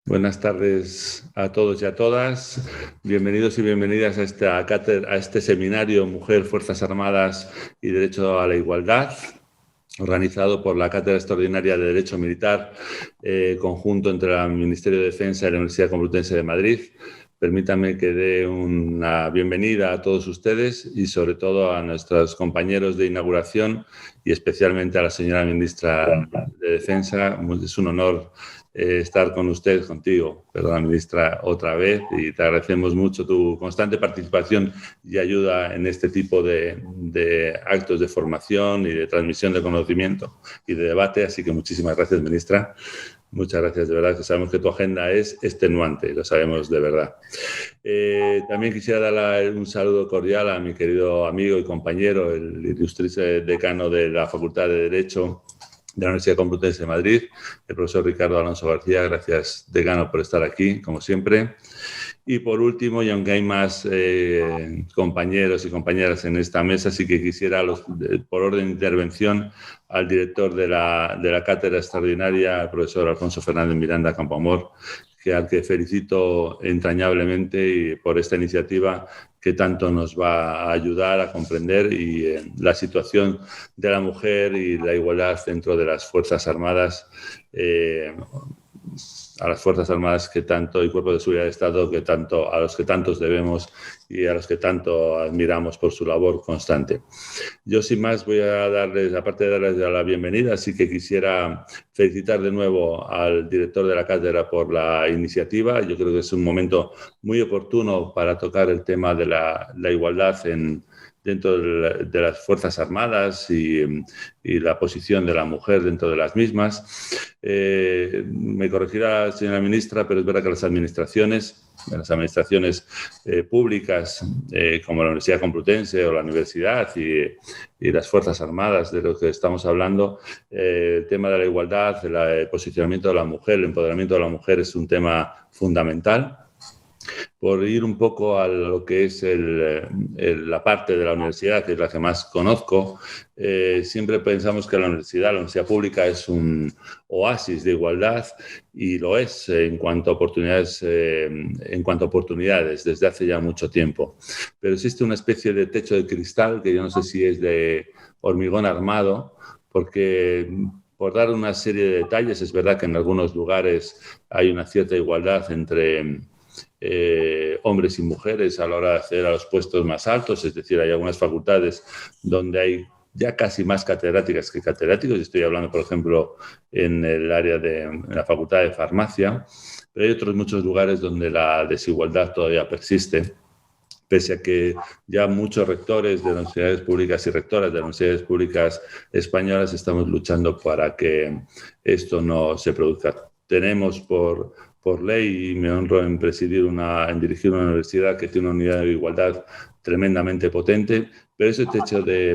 Buenas tardes a todos y a todas. Bienvenidos y bienvenidas a este seminario Mujer, Fuerzas Armadas y Derecho a la Igualdad, organizado por la Cátedra Extraordinaria de Derecho Militar, conjunto entre el Ministerio de Defensa y la Universidad Complutense de Madrid. Permítanme que dé una bienvenida a todos ustedes y sobre todo a nuestros compañeros de inauguración y especialmente a la señora ministra de Defensa. Es un honor estar con usted, contigo, perdona, ministra, otra vez, y te agradecemos mucho tu constante participación y ayuda en este tipo de actos de formación y de transmisión de conocimiento y de debate, así que muchísimas gracias, ministra. Muchas gracias, de verdad, que sabemos que tu agenda es extenuante, lo sabemos de verdad. También quisiera dar un saludo cordial a mi querido amigo y compañero, el ilustrísimo decano de la Facultad de Derecho de la Universidad Complutense de Madrid, el profesor Ricardo Alonso García. Gracias, decano, por estar aquí, como siempre. Y por último, y aunque hay más compañeros y compañeras en esta mesa, sí que quisiera, por orden de intervención, al director de la Cátedra Extraordinaria, el profesor Alfonso Fernández Miranda Campoamor, al que felicito entrañablemente y por esta iniciativa que tanto nos va a ayudar a comprender la situación de la mujer y la igualdad dentro de las Fuerzas Armadas, a las Fuerzas Armadas que tanto y Cuerpos de Seguridad de Estado a los que tantos debemos y a los que tanto admiramos por su labor constante. Yo, sin más, voy a darles, aparte de darles la bienvenida, sí que quisiera felicitar de nuevo al director de la cátedra por la iniciativa. Yo creo que es un momento muy oportuno para tocar el tema de la igualdad dentro de las Fuerzas Armadas y la posición de la mujer dentro de las mismas. Me corregirá la señora ministra, pero es verdad que las administraciones públicas, como la Universidad Complutense o la universidad y las Fuerzas Armadas, de lo que estamos hablando, el tema de la igualdad, el posicionamiento de la mujer, el empoderamiento de la mujer es un tema fundamental. Por ir un poco a lo que es la parte de la universidad, que es la que más conozco, siempre pensamos que la universidad pública es un oasis de igualdad, y lo es en cuanto a oportunidades desde hace ya mucho tiempo. Pero existe una especie de techo de cristal que yo no sé si es de hormigón armado, porque por dar una serie de detalles, es verdad que en algunos lugares hay una cierta igualdad entre hombres y mujeres a la hora de acceder a los puestos más altos, es decir, hay algunas facultades donde hay ya casi más catedráticas que catedráticos. Estoy hablando, por ejemplo, en la Facultad de Farmacia, pero hay otros muchos lugares donde la desigualdad todavía persiste, pese a que ya muchos rectores de las universidades públicas y rectoras de las universidades públicas españolas estamos luchando para que esto no se produzca. Tenemos por ley, y me honro en dirigir una universidad que tiene una unidad de igualdad tremendamente potente, pero ese techo de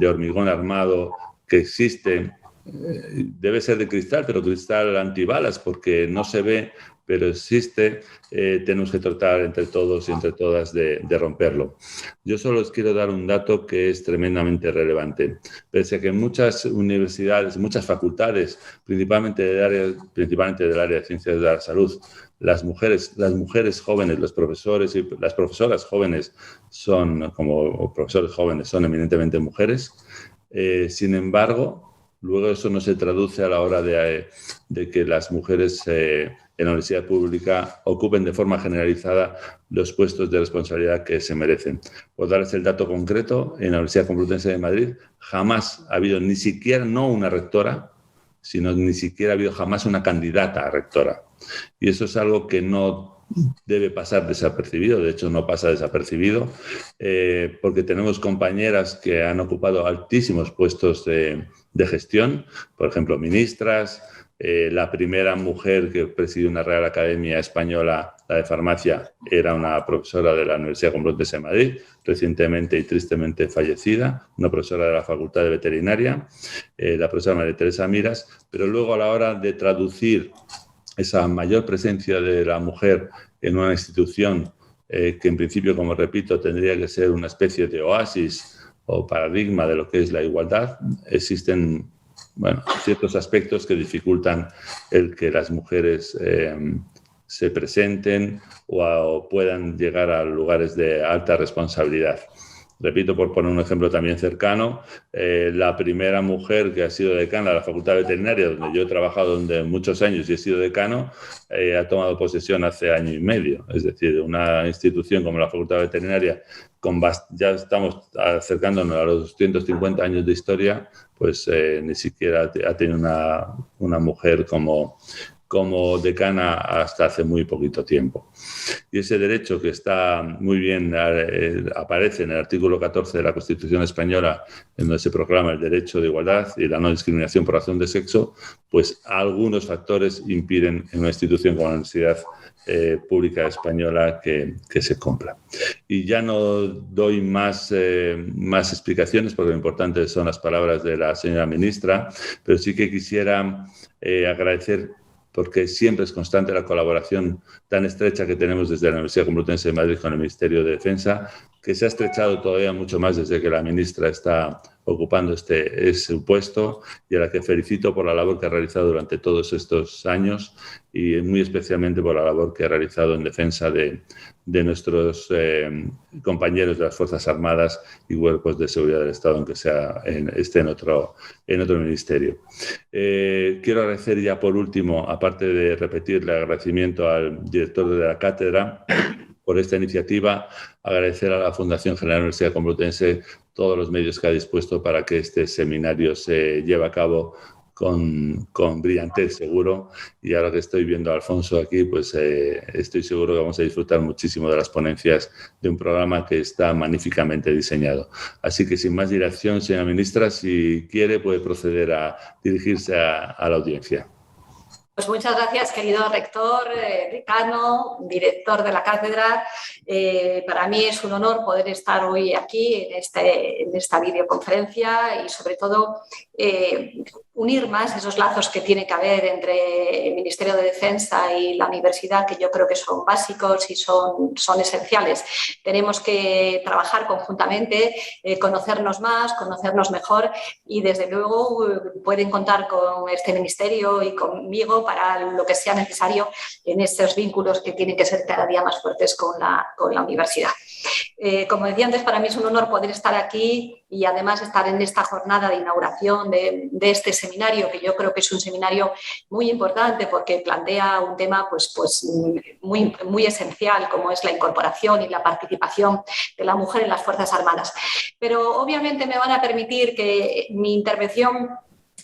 hormigón armado que existe debe ser de cristal, pero cristal antibalas, porque no se ve, pero existe. Tenemos que tratar entre todos y entre todas de romperlo. Yo solo les quiero dar un dato que es tremendamente relevante. Pese a que en muchas universidades, muchas facultades, principalmente del área de ciencias de la salud, las mujeres jóvenes, los profesores y las profesoras jóvenes son eminentemente mujeres. Sin embargo, luego eso no se traduce a la hora de que las mujeres en la universidad pública ocupen de forma generalizada los puestos de responsabilidad que se merecen. Por darles el dato concreto, en la Universidad Complutense de Madrid jamás ha habido ni siquiera no una rectora, sino ni siquiera ha habido jamás una candidata a rectora. Y eso es algo que no debe pasar desapercibido, de hecho no pasa desapercibido, porque tenemos compañeras que han ocupado altísimos puestos de gestión, por ejemplo, ministras. La primera mujer que presidió una Real Academia Española, la de Farmacia, era una profesora de la Universidad Complutense de Madrid, recientemente y tristemente fallecida, una profesora de la Facultad de Veterinaria, la profesora María Teresa Miras. Pero luego, a la hora de traducir esa mayor presencia de la mujer en una institución que en principio, como repito, tendría que ser una especie de oasis o paradigma de lo que es la igualdad, existen ciertos aspectos que dificultan el que las mujeres se presenten o puedan llegar a lugares de alta responsabilidad. Repito, por poner un ejemplo también cercano, la primera mujer que ha sido decana de la Facultad Veterinaria, donde yo he trabajado durante muchos años y he sido decano, ha tomado posesión hace año y medio. Es decir, una institución como la Facultad Veterinaria, ya estamos acercándonos a los 250 años de historia, pues ni siquiera ha tenido una mujer como decana hasta hace muy poquito tiempo. Y ese derecho que está muy bien, aparece en el artículo 14 de la Constitución Española, en donde se proclama el derecho de igualdad y la no discriminación por razón de sexo, pues algunos factores impiden en una institución como la Universidad Pública Española que se cumpla. Y ya no doy más explicaciones, porque lo importante son las palabras de la señora ministra, pero sí que quisiera agradecer, porque siempre es constante la colaboración tan estrecha que tenemos desde la Universidad Complutense de Madrid con el Ministerio de Defensa, que se ha estrechado todavía mucho más desde que la ministra está ocupando ese puesto, y a la que felicito por la labor que ha realizado durante todos estos años y muy especialmente por la labor que ha realizado en defensa de nuestros compañeros de las Fuerzas Armadas y cuerpos de seguridad del Estado, aunque esté en otro ministerio. Quiero agradecer ya por último, aparte de repetir el agradecimiento al director de la cátedra por esta iniciativa, agradecer a la Fundación General Universidad Complutense todos los medios que ha dispuesto para que este seminario se lleve a cabo con brillantez, seguro. Y ahora que estoy viendo a Alfonso aquí, pues estoy seguro que vamos a disfrutar muchísimo de las ponencias de un programa que está magníficamente diseñado. Así que sin más dilación, señora ministra, si quiere puede proceder a dirigirse a la audiencia. Pues muchas gracias, querido rector, decano, director de la cátedra. Para mí es un honor poder estar hoy aquí en esta videoconferencia y, sobre todo, unir más esos lazos que tiene que haber entre el Ministerio de Defensa y la universidad, que yo creo que son básicos y son esenciales. Tenemos que trabajar conjuntamente, conocernos más, conocernos mejor, y desde luego pueden contar con este ministerio y conmigo para lo que sea necesario en estos vínculos que tienen que ser cada día más fuertes con la universidad. Como decía antes, para mí es un honor poder estar aquí y además estar en esta jornada de inauguración de este seminario, que yo creo que es un seminario muy importante porque plantea un tema pues muy, muy esencial, como es la incorporación y la participación de la mujer en las Fuerzas Armadas. Pero obviamente me van a permitir que mi intervención,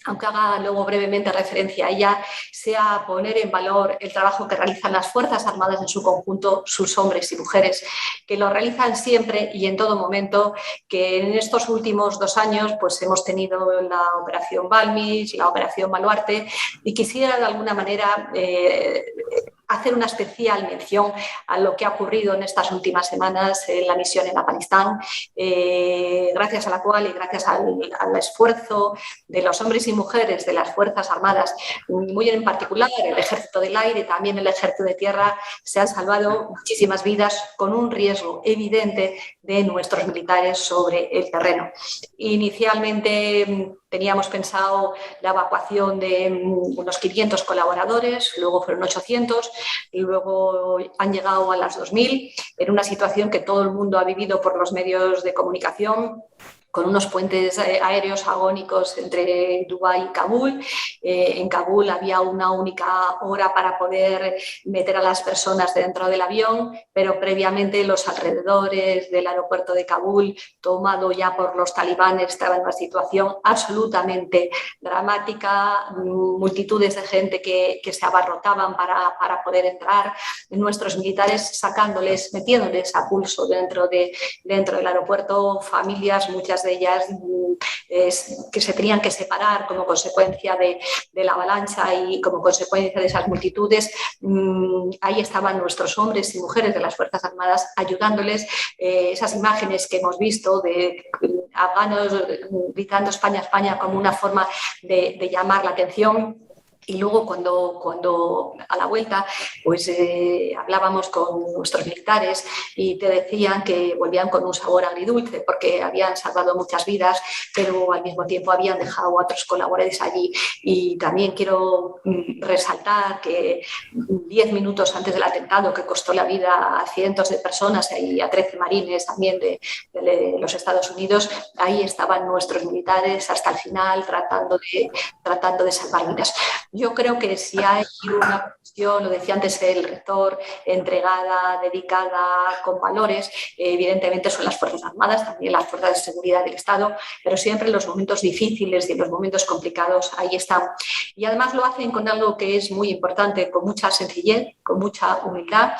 aunque haga luego brevemente referencia a ella, sea poner en valor el trabajo que realizan las Fuerzas Armadas en su conjunto, sus hombres y mujeres, que lo realizan siempre y en todo momento, que en estos últimos 2 años pues hemos tenido la Operación Balmis, la Operación Baluarte, y quisiera de alguna manera hacer una especial mención a lo que ha ocurrido en estas últimas semanas en la misión en Afganistán, gracias a la cual y gracias al esfuerzo de los hombres y mujeres de las Fuerzas Armadas, muy en particular el Ejército del Aire y también el Ejército de Tierra, se han salvado muchísimas vidas con un riesgo evidente de nuestros militares sobre el terreno. Inicialmente teníamos pensado la evacuación de unos 500 colaboradores, luego fueron 800 y luego han llegado a las 2.000, en una situación que todo el mundo ha vivido por los medios de comunicación, con unos puentes aéreos agónicos entre Dubái y Kabul. En Kabul había una única hora para poder meter a las personas dentro del avión, pero previamente los alrededores del aeropuerto de Kabul, tomado ya por los talibanes, estaba en una situación absolutamente dramática, multitudes de gente que se abarrotaban para poder entrar, nuestros militares sacándoles, metiéndoles a pulso dentro del aeropuerto, familias, muchas de ellas que se tenían que separar como consecuencia de la avalancha y como consecuencia de esas multitudes. Ahí estaban nuestros hombres y mujeres de las Fuerzas Armadas ayudándoles. Esas imágenes que hemos visto de afganos gritando España, España como una forma de llamar la atención Y luego cuando a la vuelta pues hablábamos con nuestros militares y te decían que volvían con un sabor agridulce porque habían salvado muchas vidas, pero al mismo tiempo habían dejado a otros colaboradores allí. Y también quiero resaltar que 10 minutos antes del atentado que costó la vida a cientos de personas y a 13 marines también de los Estados Unidos, ahí estaban nuestros militares hasta el final tratando de salvar vidas. Yo creo que si hay una profesión, lo decía antes el rector, entregada, dedicada, con valores, evidentemente son las Fuerzas Armadas, también las Fuerzas de Seguridad del Estado, pero siempre en los momentos difíciles y en los momentos complicados ahí están. Y además lo hacen con algo que es muy importante, con mucha sencillez, con mucha humildad,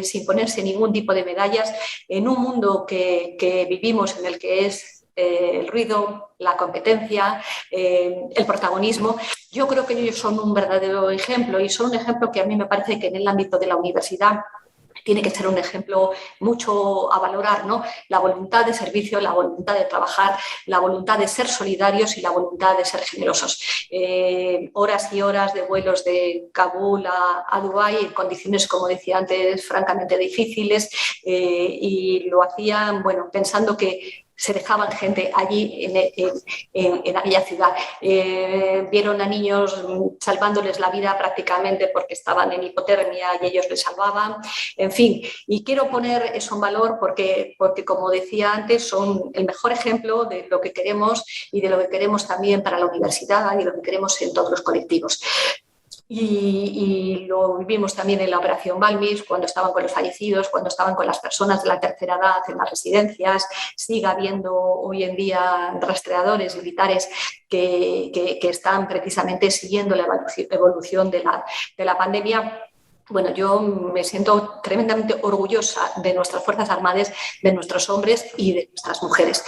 sin ponerse ningún tipo de medallas, en un mundo que vivimos en el que es el ruido, la competencia, el protagonismo. Yo creo que ellos son un verdadero ejemplo y son un ejemplo que a mí me parece que en el ámbito de la universidad tiene que ser un ejemplo mucho a valorar, ¿no? La voluntad de servicio, la voluntad de trabajar, la voluntad de ser solidarios y la voluntad de ser generosos. Horas y horas de vuelos de Kabul a Dubái en condiciones, como decía antes, francamente difíciles, y lo hacían, bueno, pensando que se dejaban gente allí en aquella ciudad. Vieron a niños salvándoles la vida prácticamente porque estaban en hipotermia y ellos les salvaban. En fin, y quiero poner eso en valor porque, como decía antes, son el mejor ejemplo de lo que queremos y de lo que queremos también para la universidad y lo que queremos en todos los colectivos. Y lo vivimos también en la Operación Balmis, cuando estaban con los fallecidos, cuando estaban con las personas de la tercera edad en las residencias. Sigue habiendo hoy en día rastreadores militares que están precisamente siguiendo la evolución de la pandemia. Bueno, yo me siento tremendamente orgullosa de nuestras Fuerzas Armadas, de nuestros hombres y de nuestras mujeres.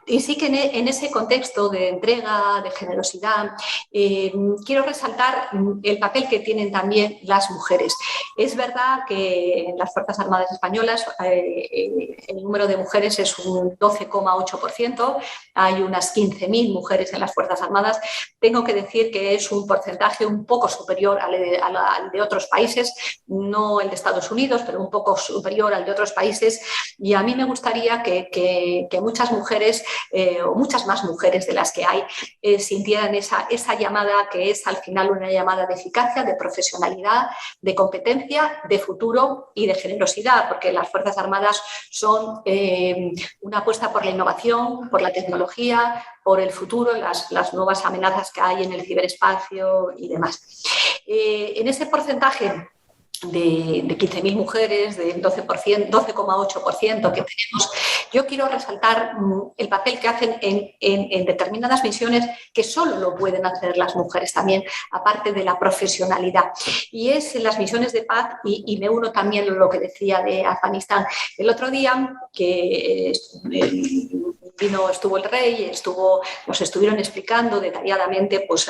Y sí que en ese contexto de entrega, de generosidad, quiero resaltar el papel que tienen también las mujeres. Es verdad que en las Fuerzas Armadas Españolas el número de mujeres es un 12,8%, hay unas 15.000 mujeres en las Fuerzas Armadas. Tengo que decir que es un porcentaje un poco superior al de otros países, no el de Estados Unidos, pero un poco superior al de otros países. Y a mí me gustaría que muchas mujeres, o muchas más mujeres de las que hay, sintieran esa llamada que es al final una llamada de eficacia, de profesionalidad, de competencia, de futuro y de generosidad, porque las Fuerzas Armadas son una apuesta por la innovación, por la tecnología, por el futuro, las nuevas amenazas que hay en el ciberespacio y demás. En ese porcentaje de 15.000 mujeres, del 12,8% que tenemos, yo quiero resaltar el papel que hacen en determinadas misiones que solo lo pueden hacer las mujeres también, aparte de la profesionalidad. Y es en las misiones de paz, y me uno también a lo que decía de Afganistán. El otro día que estuvo el rey, nos estuvieron explicando detalladamente pues,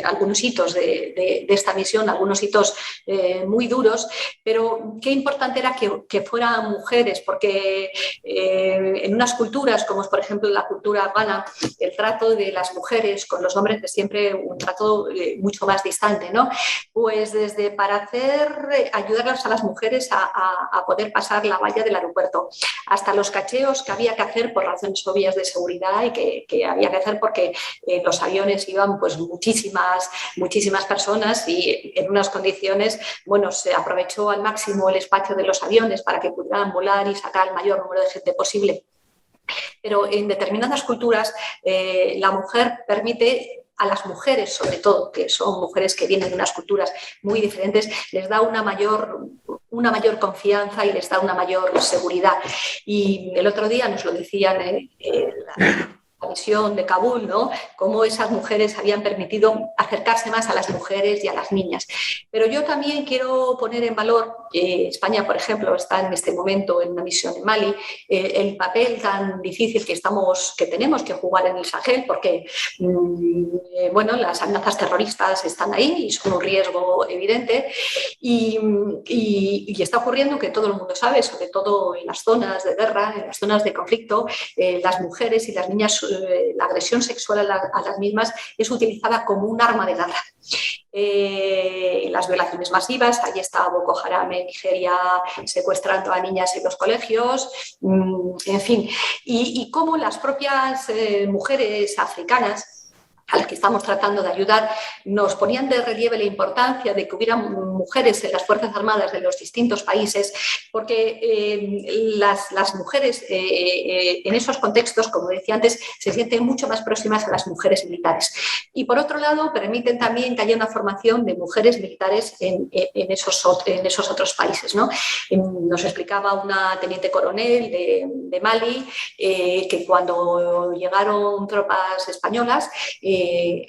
algunos hitos de esta misión, algunos hitos muy duros, pero qué importante era que fueran mujeres, porque en unas culturas, como es por ejemplo la cultura afgana, el trato de las mujeres con los hombres es siempre un trato mucho más distante, ¿no? Pues desde para ayudarlas a las mujeres a poder pasar la valla del aeropuerto, hasta los cacheos que había que hacer por razones obvias de seguridad y que había que hacer porque los aviones iban pues muchísimas personas y en unas condiciones, bueno, se aprovechó al máximo el espacio de los aviones para que pudieran volar y sacar el mayor número de gente posible. Pero en determinadas culturas la mujer permite a las mujeres, sobre todo, que son mujeres que vienen de unas culturas muy diferentes, les da una mayor confianza y les da una mayor seguridad. Y el otro día nos lo decían la misión de Kabul, ¿no? Cómo esas mujeres habían permitido acercarse más a las mujeres y a las niñas. Pero yo también quiero poner en valor, España, por ejemplo, está en este momento en una misión en Mali, el papel tan difícil que tenemos que jugar en el Sahel, porque bueno, las amenazas terroristas están ahí y son un riesgo evidente, y está ocurriendo que todo el mundo sabe, sobre todo en las zonas de guerra, en las zonas de conflicto, las mujeres y las niñas la agresión sexual a las mismas es utilizada como un arma de guerra. Las violaciones masivas, ahí está Boko Haram en Nigeria secuestrando a niñas en los colegios, en fin, y cómo las propias mujeres africanas a las que estamos tratando de ayudar, nos ponían de relieve la importancia de que hubiera mujeres en las Fuerzas Armadas de los distintos países, porque las mujeres en esos contextos, como decía antes, se sienten mucho más próximas a las mujeres militares. Y por otro lado, permiten también que haya una formación de mujeres militares en esos otros países, ¿no? Nos explicaba una teniente coronel de Mali que cuando llegaron tropas españolas,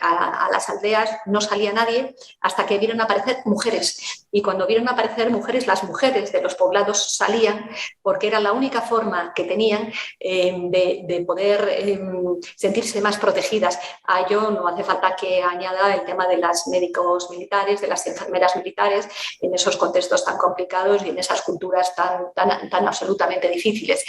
a las aldeas no salía nadie hasta que vieron aparecer mujeres. Y cuando vieron aparecer mujeres, las mujeres de los poblados salían porque era la única forma que tenían de poder sentirse más protegidas. A ello no hace falta que añada el tema de los médicos militares, de las enfermeras militares, en esos contextos tan complicados y en esas culturas tan absolutamente difíciles.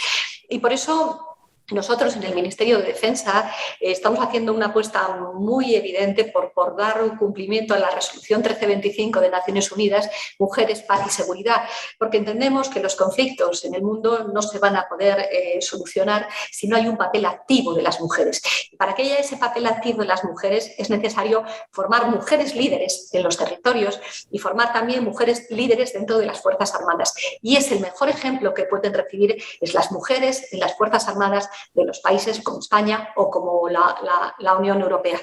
Y por eso nosotros en el Ministerio de Defensa estamos haciendo una apuesta muy evidente por dar cumplimiento a la resolución 1325 de Naciones Unidas, Mujeres, Paz y Seguridad, porque entendemos que los conflictos en el mundo no se van a poder solucionar si no hay un papel activo de las mujeres. Y para que haya ese papel activo de las mujeres es necesario formar mujeres líderes en los territorios y formar también mujeres líderes dentro de las Fuerzas Armadas. Y es el mejor ejemplo que pueden recibir es las mujeres en las Fuerzas Armadas de los países como España o como la Unión Europea.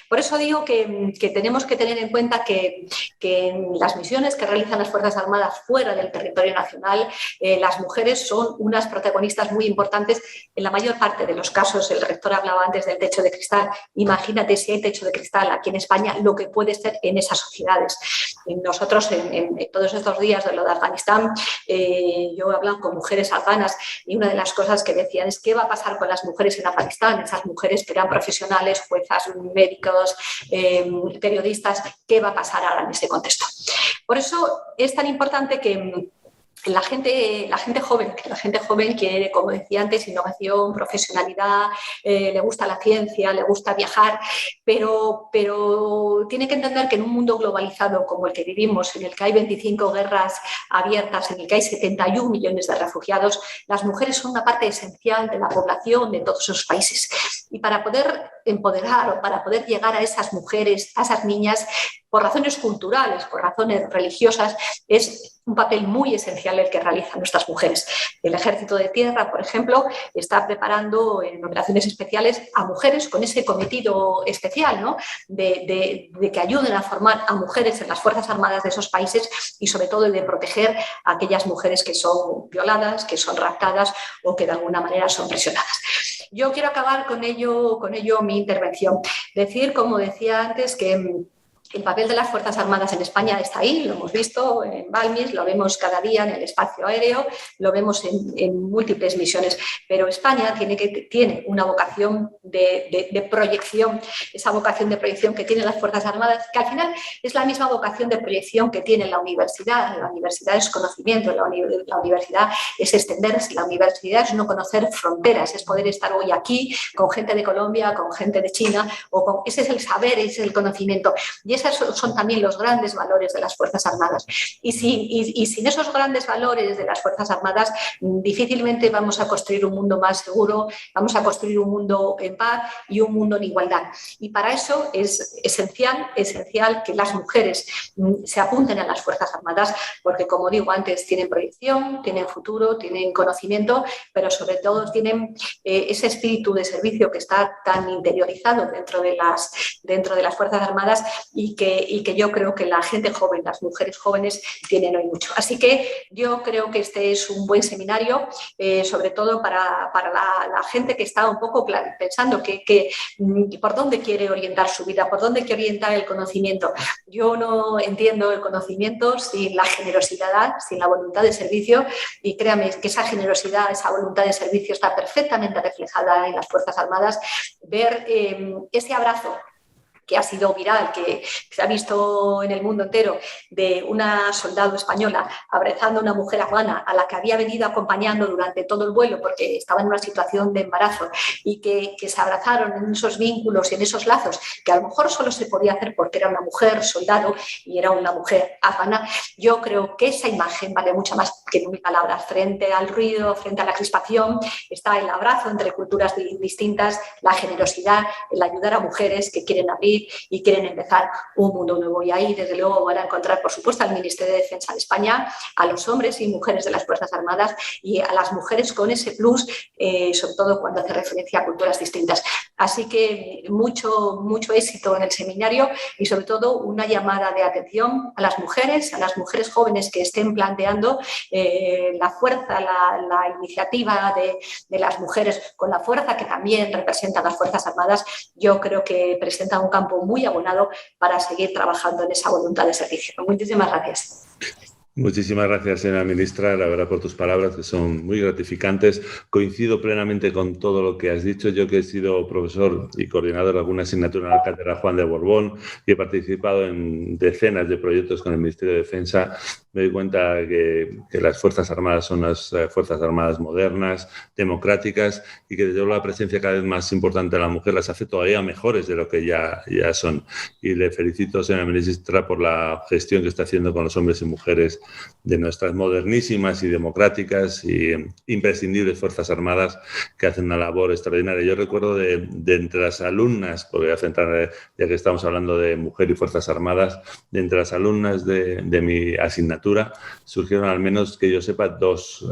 Por eso digo que tenemos que tener en cuenta que en las misiones que realizan las Fuerzas Armadas fuera del territorio nacional, las mujeres son unas protagonistas muy importantes en la mayor parte de los casos. El rector hablaba antes del techo de cristal. Imagínate si hay techo de cristal aquí en España, lo que puede ser en esas sociedades. Nosotros en todos estos días de lo de Afganistán, yo he hablado con mujeres afganas y una de las cosas que decían es qué va a pasar con las mujeres en Afganistán, esas mujeres que eran profesionales, juezas, médicos, periodistas, qué va a pasar ahora en ese contexto. Por eso es tan importante que la gente joven quiere, como decía antes, innovación, profesionalidad, le gusta la ciencia, le gusta viajar, pero tiene que entender que en un mundo globalizado como el que vivimos, en el que hay 25 guerras abiertas, en el que hay 71 millones de refugiados, las mujeres son una parte esencial de la población de todos esos países. Y para poder empoderar o para poder llegar a esas mujeres, a esas niñas, por razones culturales, por razones religiosas, es un papel muy esencial el que realizan nuestras mujeres. El Ejército de Tierra, por ejemplo, está preparando en operaciones especiales a mujeres con ese cometido especial, ¿no? de que ayuden a formar a mujeres en las Fuerzas Armadas de esos países y sobre todo de proteger a aquellas mujeres que son violadas, que son raptadas o que de alguna manera son presionadas. Yo quiero acabar con ello mi intervención. Decir, como decía antes, que el papel de las Fuerzas Armadas en España está ahí, lo hemos visto en Balmis, lo vemos cada día en el espacio aéreo, lo vemos en múltiples misiones, pero España tiene una vocación de proyección, esa vocación de proyección que tienen las Fuerzas Armadas, que al final es la misma vocación de proyección que tiene la universidad. La universidad es conocimiento, la universidad es extenderse, la universidad es no conocer fronteras, es poder estar hoy aquí con gente de Colombia, con gente de China, ese es el saber, ese es el conocimiento. Y esos son también los grandes valores de las Fuerzas Armadas. Y sin esos grandes valores de las Fuerzas Armadas, difícilmente vamos a construir un mundo más seguro, vamos a construir un mundo en paz y un mundo en igualdad. Y para eso es esencial que las mujeres se apunten a las Fuerzas Armadas, porque, como digo antes, tienen proyección, tienen futuro, tienen conocimiento, pero sobre todo tienen ese espíritu de servicio que está tan interiorizado dentro de las Fuerzas Armadas y que yo creo que la gente joven, las mujeres jóvenes, tienen hoy mucho. Así que yo creo que este es un buen seminario, sobre todo para la gente que está un poco pensando por dónde quiere orientar su vida, por dónde quiere orientar el conocimiento. Yo no entiendo el conocimiento sin la generosidad, sin la voluntad de servicio, y créame que esa generosidad, esa voluntad de servicio está perfectamente reflejada en las Fuerzas Armadas. Ver ese abrazo que ha sido viral, que se ha visto en el mundo entero, de una soldado española abrazando a una mujer afgana a la que había venido acompañando durante todo el vuelo porque estaba en una situación de embarazo, y que se abrazaron en esos vínculos y en esos lazos, que a lo mejor solo se podía hacer porque era una mujer soldado y era una mujer afgana. Yo creo que esa imagen vale mucho más que mil palabras. Frente al ruido, frente a la crispación, está el abrazo entre culturas distintas, la generosidad, el ayudar a mujeres que quieren abrir y quieren empezar un mundo nuevo. Y ahí, desde luego, van a encontrar, por supuesto, al Ministerio de Defensa de España, a los hombres y mujeres de las Fuerzas Armadas y a las mujeres con ese plus, sobre todo cuando hace referencia a culturas distintas. Así que mucho éxito en el seminario y, sobre todo, una llamada de atención a las mujeres jóvenes que estén planteando la fuerza, la iniciativa de las mujeres con la fuerza que también representan las Fuerzas Armadas. Yo creo que presenta un campo muy abonado para seguir trabajando en esa voluntad de servicio. Muchísimas gracias. Muchísimas gracias, señora ministra, la verdad, por tus palabras, que son muy gratificantes. Coincido plenamente con todo lo que has dicho. Yo, que he sido profesor y coordinador de alguna asignatura en la Cátedra Juan de Borbón y he participado en decenas de proyectos con el Ministerio de Defensa, me doy cuenta que las Fuerzas Armadas son las Fuerzas Armadas modernas, democráticas, y que, desde luego, la presencia cada vez más importante de la mujer las hace todavía mejores de lo que ya son. Y le felicito, señora ministra, por la gestión que está haciendo con los hombres y mujeres de nuestras modernísimas y democráticas y imprescindibles Fuerzas Armadas, que hacen una labor extraordinaria. Yo recuerdo de entre las alumnas, porque voy a centrar, ya que estamos hablando de mujer y Fuerzas Armadas, de entre las alumnas de mi asignatura surgieron, al menos que yo sepa, dos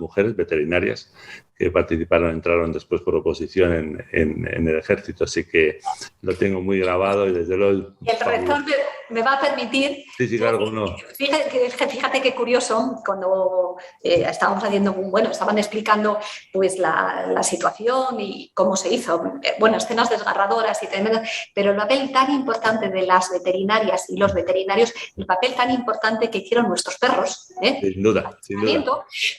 mujeres veterinarias que participaron, entraron después por oposición en el ejército, así que lo tengo muy grabado y, desde luego... Y el rector me va a permitir... Sí, claro, no. Fíjate qué curioso, cuando estábamos haciendo, estaban explicando pues la situación y cómo se hizo, escenas desgarradoras y tremendas, pero el papel tan importante de las veterinarias y los veterinarios, el papel tan importante que hicieron nuestros perros, sin duda.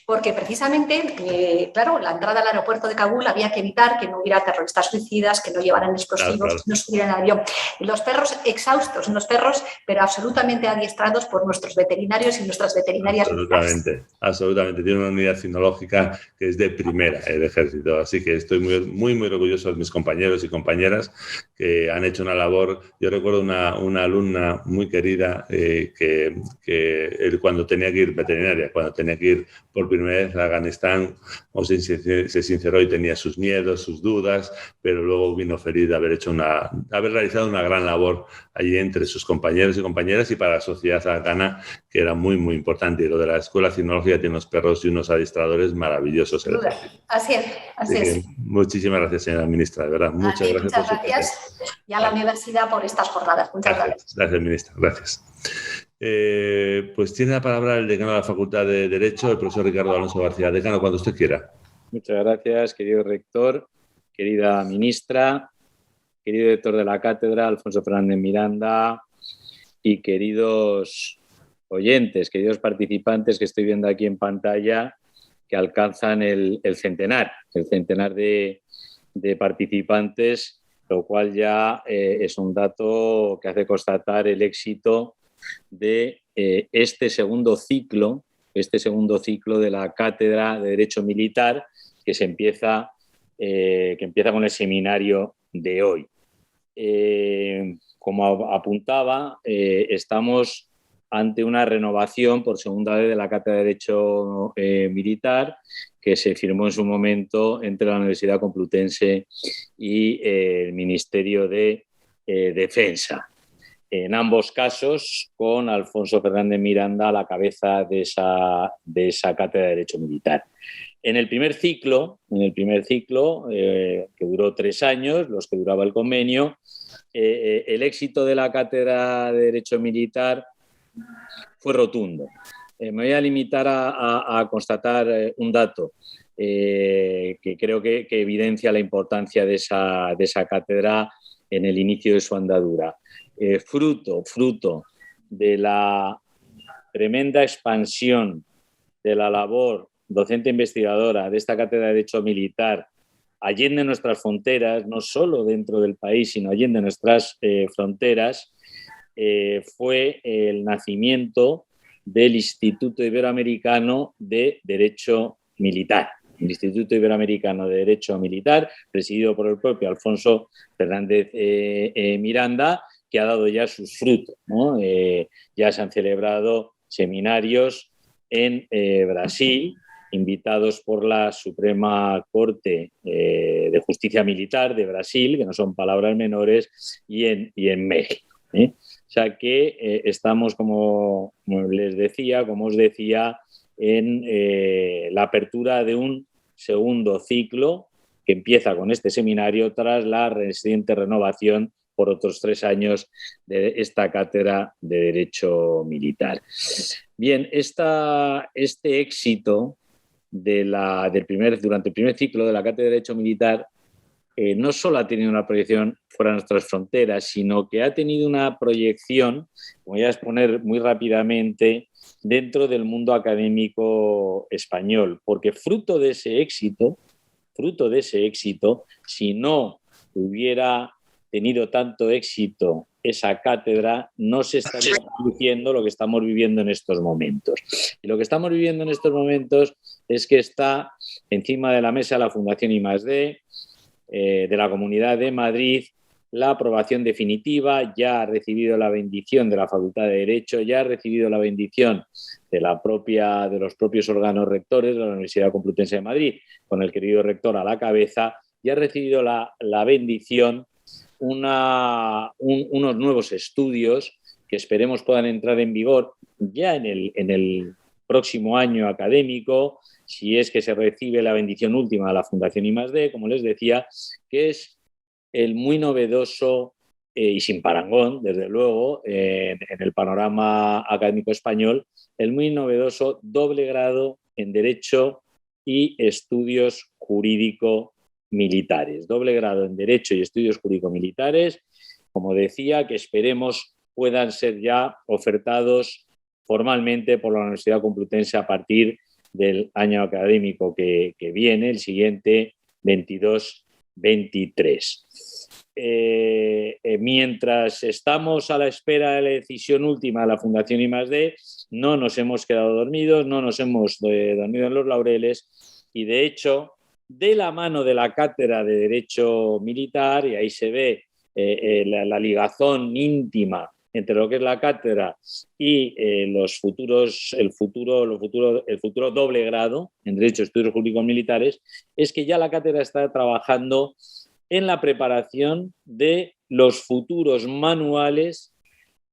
Porque precisamente, claro, la entrada al aeropuerto de Kabul había que evitar que no hubiera terroristas suicidas, que no llevaran explosivos, claro. Que no subieran al avión. Y los perros exhaustos, unos perros, pero absolutamente adiestrados por nuestros veterinarios y nuestras veterinarias. Absolutamente. Tiene una unidad cinológica que es de primera, el ejército. Así que estoy muy orgulloso de mis compañeros y compañeras que han hecho una labor. Yo recuerdo una alumna muy querida que cuando tenía que ir veterinaria, cuando tenía que ir por primera vez a Afganistán, se sinceró y tenía sus miedos, sus dudas, pero luego vino feliz de haber realizado una gran labor allí entre sus compañeros y compañeras y para la sociedad afgana, que era muy importante. Y lo de la escuela cinológica tiene unos perros y unos adiestradores maravillosos. Así es. Muchísimas gracias, señora ministra, de verdad. Muchas gracias. Y a la universidad por estas jornadas. Muchas gracias. Gracias, ministra. Gracias. Pues tiene la palabra el decano de la Facultad de Derecho, el profesor Ricardo Alonso García. Decano, cuando usted quiera. Muchas gracias, querido rector, querida ministra, querido director de la cátedra, Alfonso Fernández Miranda, y queridos oyentes, queridos participantes que estoy viendo aquí en pantalla, que alcanzan el centenar de participantes, lo cual ya es un dato que hace constatar el éxito de este segundo ciclo de la Cátedra de Derecho Militar, que empieza con el seminario de hoy. Como apuntaba, estamos ante una renovación por segunda vez de la Cátedra de Derecho Militar, que se firmó en su momento entre la Universidad Complutense y el Ministerio de Defensa. En ambos casos, con Alfonso Fernández Miranda a la cabeza de esa Cátedra de Derecho Militar. En el primer ciclo, que duró 3 años, los que duraba el convenio, el éxito de la Cátedra de Derecho Militar fue rotundo. Me voy a limitar a constatar un dato que creo que evidencia la importancia de esa cátedra en el inicio de su andadura. Fruto de la tremenda expansión de la labor docente investigadora de esta Cátedra de Derecho Militar allende nuestras fronteras, no solo dentro del país, sino allende nuestras fronteras, fue el nacimiento del Instituto Iberoamericano de Derecho Militar. El Instituto Iberoamericano de Derecho Militar, presidido por el propio Alfonso Fernández Miranda, que ha dado ya sus frutos, ¿no? Ya se han celebrado seminarios en Brasil, invitados por la Suprema Corte de Justicia Militar de Brasil, que no son palabras menores, y en México. O sea que estamos, como les decía, como os decía, en la apertura de un segundo ciclo que empieza con este seminario tras la reciente renovación por otros 3 años de esta cátedra de Derecho Militar. Bien, este éxito durante el primer ciclo de la cátedra de Derecho Militar no solo ha tenido una proyección fuera de nuestras fronteras, sino que ha tenido una proyección, voy a exponer muy rápidamente, dentro del mundo académico español, porque fruto de ese éxito, si no hubiera tenido tanto éxito esa cátedra, no se estaría produciendo lo que estamos viviendo en estos momentos. Y lo que estamos viviendo en estos momentos es que está encima de la mesa la Fundación I+D, de la Comunidad de Madrid, la aprobación definitiva, ya ha recibido la bendición de la Facultad de Derecho, ya ha recibido la bendición de los propios órganos rectores de la Universidad Complutense de Madrid, con el querido rector a la cabeza, ya ha recibido la bendición unos nuevos estudios que esperemos puedan entrar en vigor ya en el próximo año académico, si es que se recibe la bendición última de la Fundación I+D, como les decía, que es el muy novedoso y sin parangón, desde luego, en el panorama académico español, el muy novedoso doble grado en Derecho y Estudios Jurídico-Militares. Doble grado en Derecho y Estudios Jurídico-Militares, como decía, que esperemos puedan ser ya ofertados formalmente por la Universidad Complutense a partir del año académico que viene, el siguiente 22-23. Mientras estamos a la espera de la decisión última de la Fundación I+D, no nos hemos quedado dormidos, no nos hemos dormido en los laureles y, de hecho, de la mano de la Cátedra de Derecho Militar, y ahí se ve la ligazón íntima entre lo que es la cátedra y el futuro doble grado en Derecho, Estudios Jurídicos Militares, es que ya la cátedra está trabajando en la preparación de los futuros manuales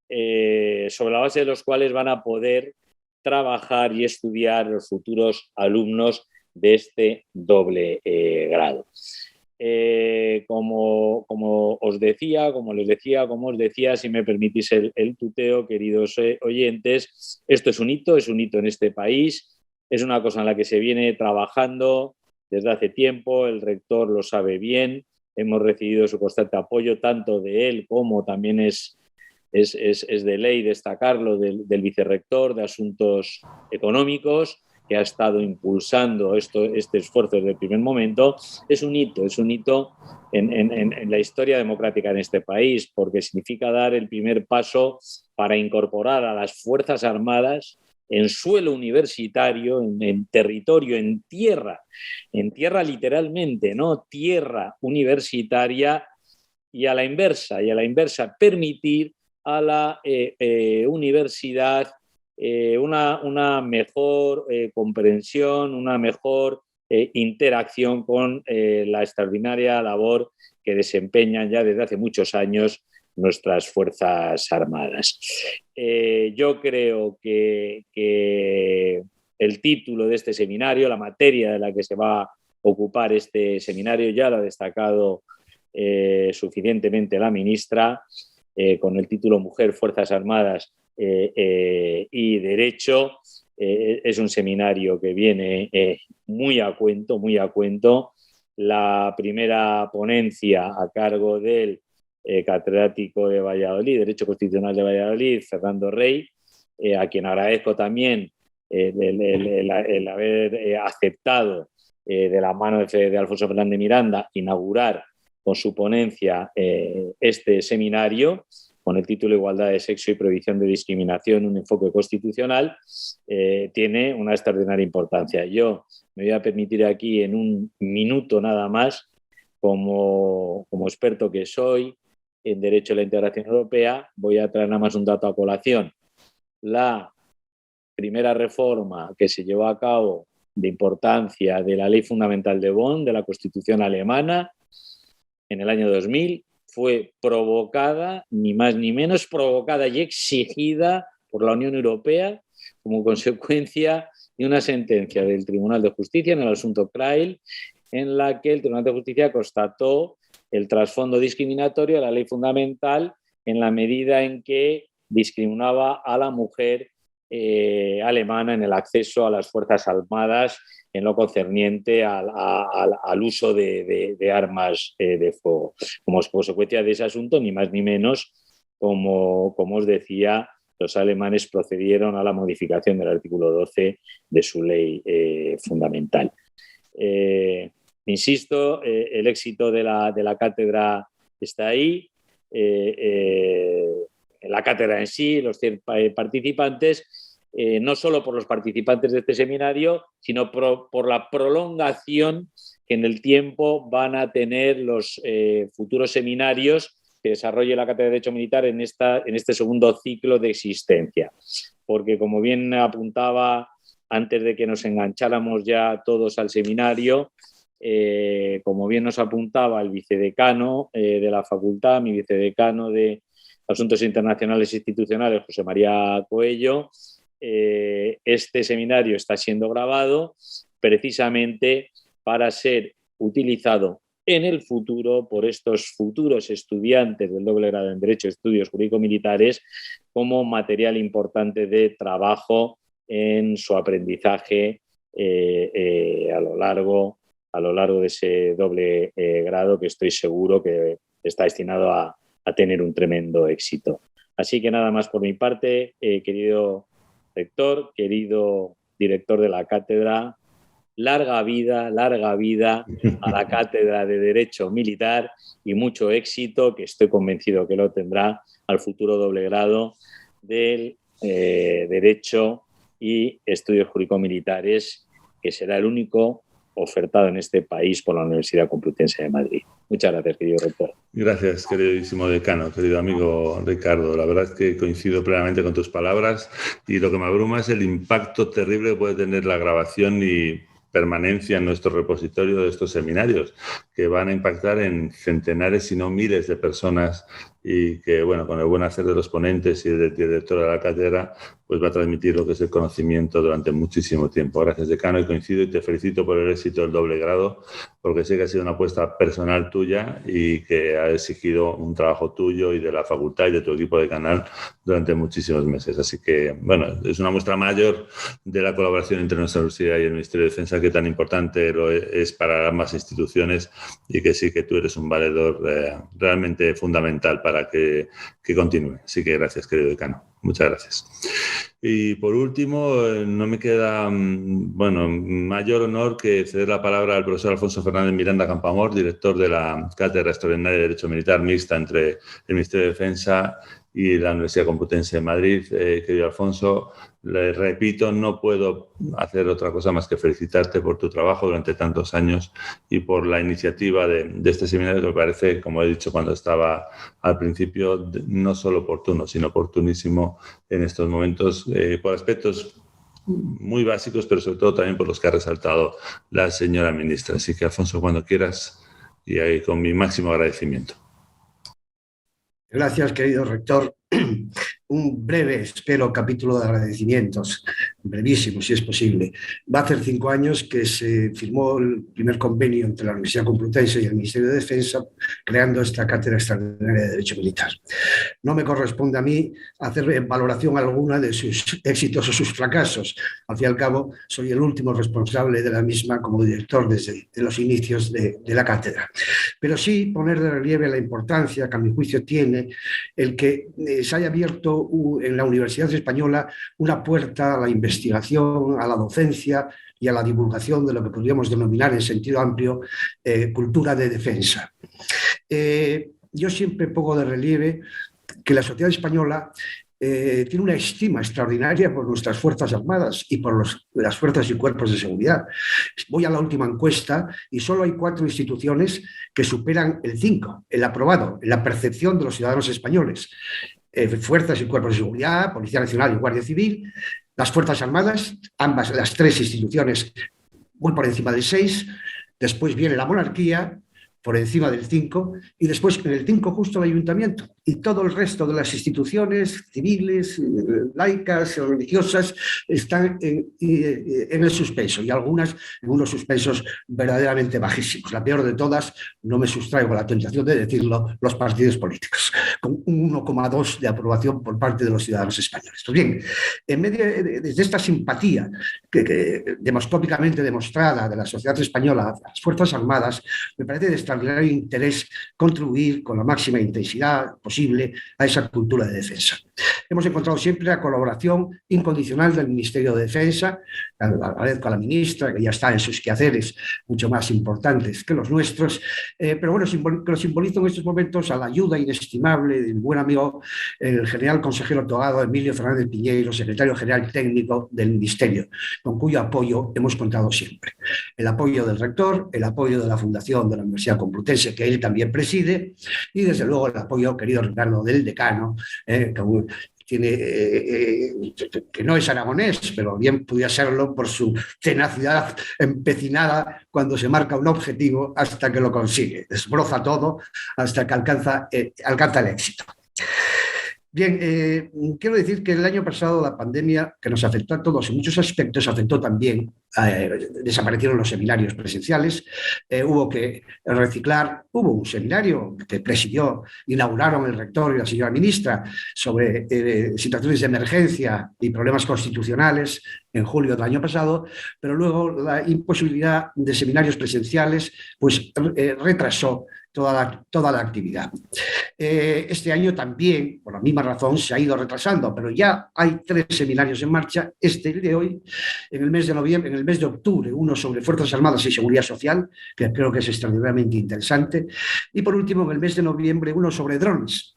sobre la base de los cuales van a poder trabajar y estudiar los futuros alumnos de este doble grado. Como os decía, como les decía, como os decía, si me permitís el tuteo, queridos oyentes, esto es un hito en este país, es una cosa en la que se viene trabajando desde hace tiempo, el rector lo sabe bien, hemos recibido su constante apoyo tanto de él como también es de ley destacarlo del vicerrector de Asuntos Económicos, que ha estado impulsando este esfuerzo desde el primer momento. Es un hito en la historia democrática en este país, porque significa dar el primer paso para incorporar a las Fuerzas Armadas en suelo universitario, en territorio, en tierra literalmente, ¿no? Tierra universitaria, y a la inversa, permitir a la universidad una mejor comprensión, una mejor interacción con la extraordinaria labor que desempeñan ya desde hace muchos años nuestras Fuerzas Armadas. Yo creo que el título de este seminario, la materia de la que se va a ocupar este seminario, ya lo ha destacado suficientemente la ministra, con el título Mujer, Fuerzas Armadas y Derecho. Es un seminario que viene muy a cuento. La primera ponencia a cargo del catedrático de Valladolid, Derecho Constitucional de Valladolid, Fernando Rey, a quien agradezco también el haber aceptado de la mano de Alfonso Fernández Miranda, inaugurar con su ponencia este seminario con el título Igualdad de sexo y prohibición de discriminación, un enfoque constitucional, tiene una extraordinaria importancia. Yo me voy a permitir aquí en un minuto nada más, como experto que soy en Derecho a la Integración Europea, voy a traer nada más un dato a colación. La primera reforma que se llevó a cabo de importancia de la Ley Fundamental de Bonn, de la Constitución alemana, en el año 2000, fue provocada, ni más ni menos, provocada y exigida por la Unión Europea como consecuencia de una sentencia del Tribunal de Justicia en el asunto Kreil, en la que el Tribunal de Justicia constató el trasfondo discriminatorio de la ley fundamental en la medida en que discriminaba a la mujer alemana en el acceso a las Fuerzas Armadas en lo concerniente al uso de armas de fuego. Como consecuencia de ese asunto, ni más ni menos, como os decía, los alemanes procedieron a la modificación del artículo 12 de su ley fundamental. Insisto, el éxito de la cátedra está ahí. La cátedra en sí, los 100 participantes, no solo por los participantes de este seminario, sino por la prolongación que en el tiempo van a tener los futuros seminarios que desarrolle la Cátedra de Derecho Militar en este segundo ciclo de existencia. Porque, como bien apuntaba antes de que nos engancháramos ya todos al seminario, como bien nos apuntaba el vicedecano de la facultad, mi vicedecano de Asuntos Internacionales e Institucionales, José María Coello, este seminario está siendo grabado precisamente para ser utilizado en el futuro por estos futuros estudiantes del doble grado en Derecho y Estudios Jurídico-Militares como material importante de trabajo en su aprendizaje a lo largo de ese doble grado, que estoy seguro que está destinado a tener un tremendo éxito. Así que nada más por mi parte, querido rector, querido director de la cátedra, larga vida a la cátedra de Derecho Militar y mucho éxito, que estoy convencido que lo tendrá, al futuro doble grado del Derecho y Estudios Jurídico-Militares, que será el único ofertado en este país por la Universidad Complutense de Madrid. Muchas gracias, querido rector. Gracias, queridísimo decano, querido amigo Ricardo. La verdad es que coincido plenamente con tus palabras y lo que me abruma es el impacto terrible que puede tener la grabación y permanencia en nuestro repositorio de estos seminarios, que van a impactar en centenares, si no miles de personas, y que, bueno, con el buen hacer de los ponentes y del director de la cátedra, pues va a transmitir lo que es el conocimiento durante muchísimo tiempo. Gracias, decano, y coincido y te felicito por el éxito del doble grado, porque sé que ha sido una apuesta personal tuya y que ha exigido un trabajo tuyo y de la facultad y de tu equipo de canal durante muchísimos meses. Así que, bueno, es una muestra mayor de la colaboración entre nuestra universidad y el Ministerio de Defensa, que tan importante lo es para ambas instituciones, y que sí que tú eres un valedor realmente fundamental para que continúe. Así que gracias, querido decano. Muchas gracias. Y por último, no me queda mayor honor que ceder la palabra al profesor Alfonso Fernández Miranda Campoamor, director de la Cátedra Extraordinaria de Derecho Militar Mixta entre el Ministerio de Defensa y la Universidad Complutense de Madrid. Querido Alfonso, le repito, no puedo hacer otra cosa más que felicitarte por tu trabajo durante tantos años y por la iniciativa de este seminario, que me parece, como he dicho cuando estaba al principio, no solo oportuno, sino oportunísimo en estos momentos, por aspectos muy básicos, pero sobre todo también por los que ha resaltado la señora ministra. Así que, Alfonso, cuando quieras, y ahí con mi máximo agradecimiento. Gracias, querido rector. Un breve, espero, capítulo de agradecimientos, brevísimo, si es posible. Va a hacer 5 años que se firmó el primer convenio entre la Universidad Complutense y el Ministerio de Defensa, creando esta Cátedra Extraordinaria de Derecho Militar. No me corresponde a mí hacer valoración alguna de sus éxitos o sus fracasos. Al fin y al cabo, soy el último responsable de la misma como director desde los inicios de la cátedra. Pero sí poner de relieve la importancia que a mi juicio tiene el que se haya abierto en la Universidad Española una puerta a la investigación investigación, a la docencia y a la divulgación de lo que podríamos denominar en sentido amplio cultura de defensa. Yo siempre pongo de relieve que la sociedad española tiene una estima extraordinaria por nuestras Fuerzas Armadas y por las fuerzas y cuerpos de seguridad. Voy a la última encuesta y solo hay 4 instituciones que superan el 5, el aprobado, en la percepción de los ciudadanos españoles. Fuerzas y cuerpos de seguridad, Policía Nacional y Guardia Civil, las Fuerzas Armadas, ambas las 3 instituciones muy por encima del 6, después viene la monarquía, por encima del 5, y después en el 5 justo el ayuntamiento. Y todo el resto de las instituciones civiles, laicas, religiosas, están en el suspenso, y algunas en unos suspensos verdaderamente bajísimos. La peor de todas, no me sustraigo a la tentación de decirlo, los partidos políticos, con un 1,2 de aprobación por parte de los ciudadanos españoles. Pues bien, en medio de esta simpatía que demoscópicamente demostrada de la sociedad española a las Fuerzas Armadas, me parece de extraordinario interés contribuir con la máxima intensidad posible a esa cultura de defensa. Hemos encontrado siempre la colaboración incondicional del Ministerio de Defensa. Agradezco a la ministra, que ya está en sus quehaceres mucho más importantes que los nuestros, pero bueno, lo simbolizo en estos momentos a la ayuda inestimable del buen amigo, el general consejero togado Emilio Fernández Piñeiro, secretario general técnico del Ministerio, con cuyo apoyo hemos contado siempre. El apoyo del rector, el apoyo de la Fundación de la Universidad Complutense, que él también preside, y desde luego el apoyo, querido Ricardo, del decano, que no es aragonés, pero bien podría serlo por su tenacidad empecinada cuando se marca un objetivo hasta que lo consigue. Desbroza todo hasta que alcanza el éxito. Bien, quiero decir que el año pasado la pandemia, que nos afectó a todos en muchos aspectos, afectó también, desaparecieron los seminarios presenciales, hubo que reciclar, hubo un seminario que presidió, inauguraron el rector y la señora ministra sobre situaciones de emergencia y problemas constitucionales en julio del año pasado, pero luego la imposibilidad de seminarios presenciales pues retrasó toda la actividad. Este año también, por la misma razón, se ha ido retrasando, pero ya hay 3 seminarios en marcha, el de hoy, en el mes de noviembre, en el mes de octubre, uno sobre Fuerzas Armadas y Seguridad Social, que creo que es extraordinariamente interesante, y por último, en el mes de noviembre, uno sobre drones.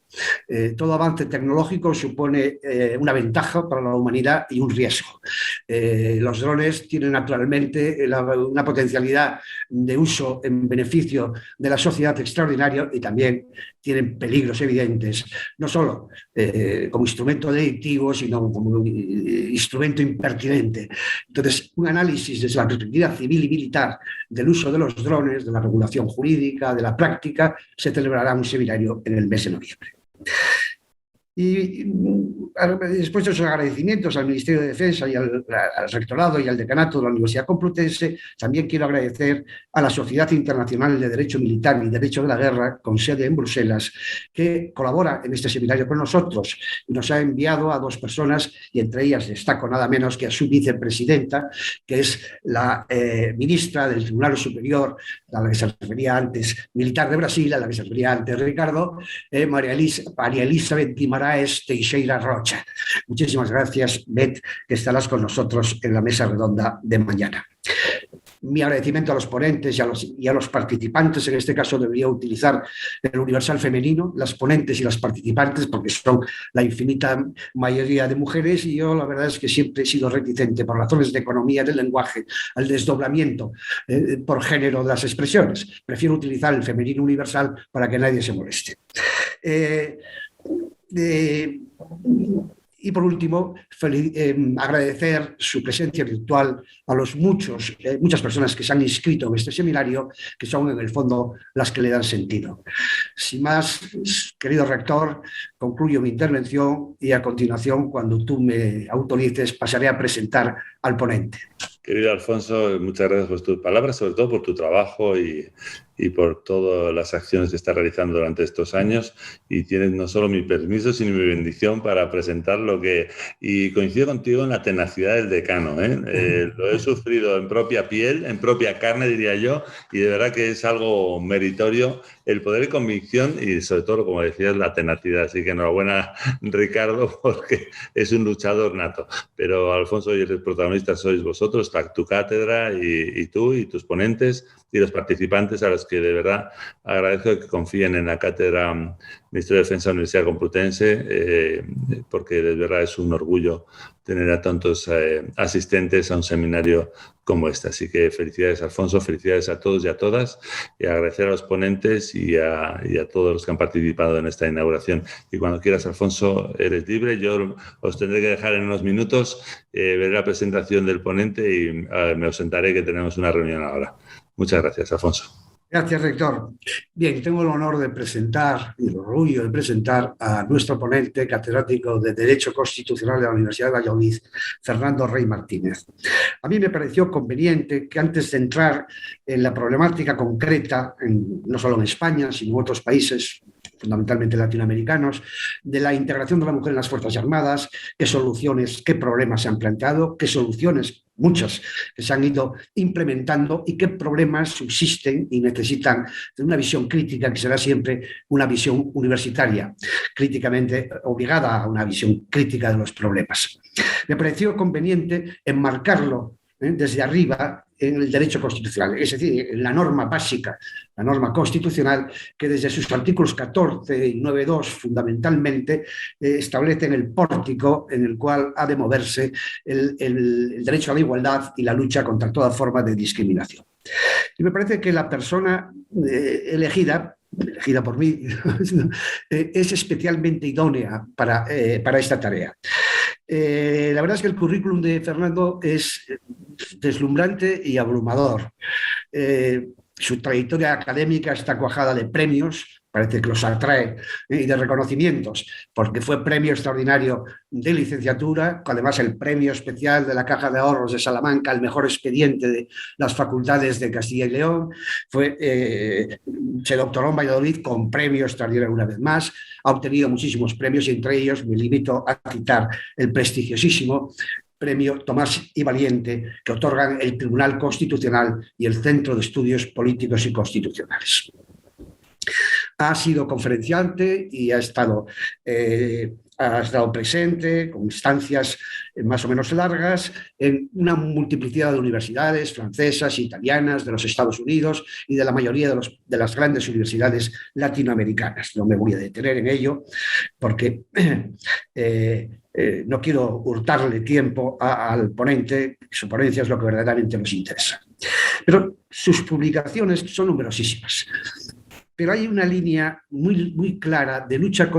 Todo avance tecnológico supone una ventaja para la humanidad y un riesgo. Los drones tienen naturalmente una potencialidad de uso en beneficio de la sociedad extraordinario y también tienen peligros evidentes, no solo como instrumento delictivo, sino como instrumento impertinente. Entonces, un análisis desde la perspectiva civil y militar del uso de los drones, de la regulación jurídica, de la práctica, se celebrará un seminario en el mes de noviembre. Y después de esos agradecimientos al Ministerio de Defensa y al Rectorado y al Decanato de la Universidad Complutense, también quiero agradecer a la Sociedad Internacional de Derecho Militar y Derecho de la Guerra, con sede en Bruselas, que colabora en este seminario con nosotros y nos ha enviado a 2 personas, y entre ellas destaco nada menos que a su vicepresidenta, que es la ministra del Tribunal Superior, a la que se refería antes, militar de Brasil, a la que se refería antes Ricardo, María Elizabeth Guimaraes Teixeira Rocha. Muchísimas gracias, Beth, que estarás con nosotros en la mesa redonda de mañana. Mi agradecimiento a los ponentes y a los participantes. En este caso debería utilizar el universal femenino, las ponentes y las participantes, porque son la infinita mayoría de mujeres, y yo la verdad es que siempre he sido reticente, por razones de economía del lenguaje, al desdoblamiento por género de las expresiones. Prefiero utilizar el femenino universal para que nadie se moleste. Y por último, agradecer su presencia virtual a los muchas personas que se han inscrito en este seminario, que son en el fondo las que le dan sentido. Sin más, querido rector, concluyo mi intervención y a continuación, cuando tú me autorices, pasaré a presentar al ponente. Querido Alfonso, muchas gracias por tus palabras, sobre todo por tu trabajo y y por todas las acciones que estás realizando durante estos años, y tienes no solo mi permiso, sino mi bendición para presentar lo que... Y coincido contigo en la tenacidad del decano, ¿eh? Lo he sufrido en propia piel, en propia carne, diría yo, y de verdad que es algo meritorio el poder y convicción y sobre todo, como decías, la tenacidad. Así que enhorabuena, Ricardo, porque es un luchador nato. Pero Alfonso, y el protagonista sois vosotros, tu cátedra y tú y tus ponentes y los participantes a los que de verdad agradezco que confíen en la cátedra Ministerio de Defensa de la Universidad Complutense, porque de verdad es un orgullo tener a tantos asistentes a un seminario como este. Así que felicidades, Alfonso, felicidades a todos y a todas, y agradecer a los ponentes y a todos los que han participado en esta inauguración. Y cuando quieras, Alfonso, eres libre. Yo os tendré que dejar en unos minutos, veré la presentación del ponente y me ausentaré, que tenemos una reunión ahora. Muchas gracias, Alfonso. Gracias, rector. Bien, tengo el honor de presentar y el orgullo de presentar a nuestro ponente catedrático de Derecho Constitucional de la Universidad de Valladolid, Fernando Rey Martínez. A mí me pareció conveniente que antes de entrar en la problemática concreta, no solo en España, sino en otros países, fundamentalmente latinoamericanos, de la integración de la mujer en las Fuerzas Armadas, qué soluciones, qué problemas se han planteado, qué soluciones, muchas, que se han ido implementando y qué problemas subsisten y necesitan de una visión crítica que será siempre una visión universitaria, críticamente obligada a una visión crítica de los problemas. Me pareció conveniente enmarcarlo desde arriba en el derecho constitucional, es decir, en la norma básica, la norma constitucional, que desde sus artículos 14 y 9.2 fundamentalmente establecen el pórtico en el cual ha de moverse el derecho a la igualdad y la lucha contra toda forma de discriminación. Y me parece que la persona elegida por mí, es especialmente idónea para esta tarea. La verdad es que el currículum de Fernando es deslumbrante y abrumador. Su trayectoria académica está cuajada de premios, parece que los atrae, y de reconocimientos, porque fue premio extraordinario de licenciatura, además el premio especial de la Caja de Ahorros de Salamanca, el mejor expediente de las facultades de Castilla y León, se doctoró en Valladolid con premio extraordinario una vez más, ha obtenido muchísimos premios y entre ellos me limito a citar el prestigiosísimo Premio Tomás y Valiente que otorgan el Tribunal Constitucional y el Centro de Estudios Políticos y Constitucionales. Ha sido conferenciante y ha estado presente con instancias más o menos largas en una multiplicidad de universidades francesas, italianas, de los Estados Unidos y de la mayoría de las grandes universidades latinoamericanas. No me voy a detener en ello porque no quiero hurtarle tiempo al ponente, su ponencia es lo que verdaderamente nos interesa. Pero sus publicaciones son numerosísimas. Pero hay una línea muy, muy clara de lucha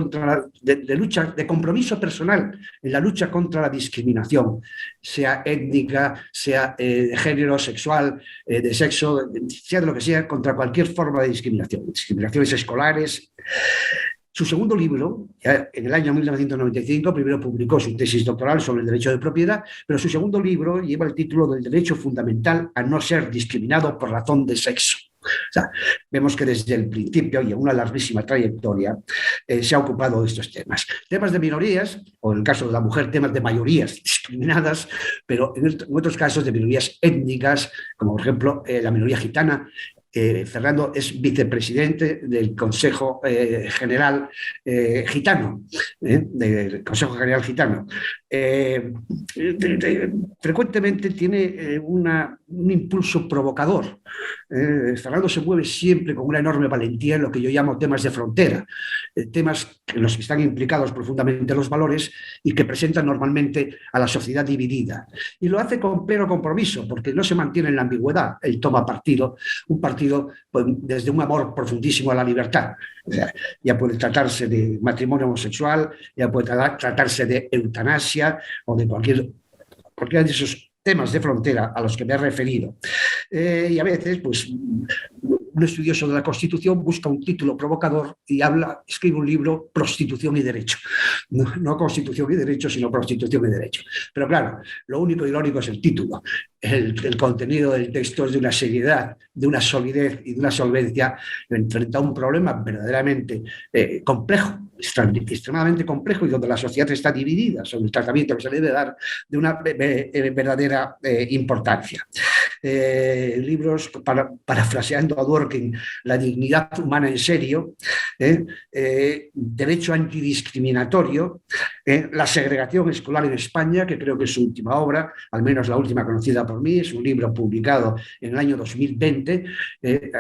de compromiso personal en la lucha contra la discriminación, sea étnica, sea de género, sexual, de sexo, sea de lo que sea, contra cualquier forma de discriminación, discriminaciones escolares. Su segundo libro, en el año 1995, primero publicó su tesis doctoral sobre el derecho de propiedad, pero su segundo libro lleva el título del Derecho Fundamental a no ser discriminado por razón de sexo. O sea, vemos que desde el principio y en una larguísima trayectoria se ha ocupado de estos temas. Temas de minorías, o en el caso de la mujer, temas de mayorías discriminadas, pero en otros casos de minorías étnicas, como por ejemplo la minoría gitana. Fernando es vicepresidente del Consejo General Gitano, del Consejo General Gitano. Frecuentemente tiene un impulso provocador. Fernando se mueve siempre con una enorme valentía en lo que yo llamo temas de frontera, temas en los que están implicados profundamente los valores y que presentan normalmente a la sociedad dividida. Y lo hace con pleno compromiso, porque no se mantiene en la ambigüedad. Él toma partido, un partido pues, desde un amor profundísimo a la libertad. O sea, ya puede tratarse de matrimonio homosexual, ya puede tratarse de eutanasia o de cualquier de esos temas de frontera a los que me he referido. Y a veces, pues, un estudioso de la Constitución busca un título provocador y escribe un libro, Prostitución y Derecho. No Constitución y Derecho, sino Prostitución y Derecho. Pero claro, lo único irónico es el título. El contenido del texto es de una seriedad, de una solidez y de una solvencia frente a un problema verdaderamente complejo, extremadamente complejo, y donde la sociedad está dividida sobre el tratamiento que se le debe dar de una verdadera importancia. Libros, parafraseando a Dworkin, La dignidad humana en serio, Derecho antidiscriminatorio, La segregación escolar en España, que creo que es su última obra, al menos la última conocida por mí, es un libro publicado en el año 2020,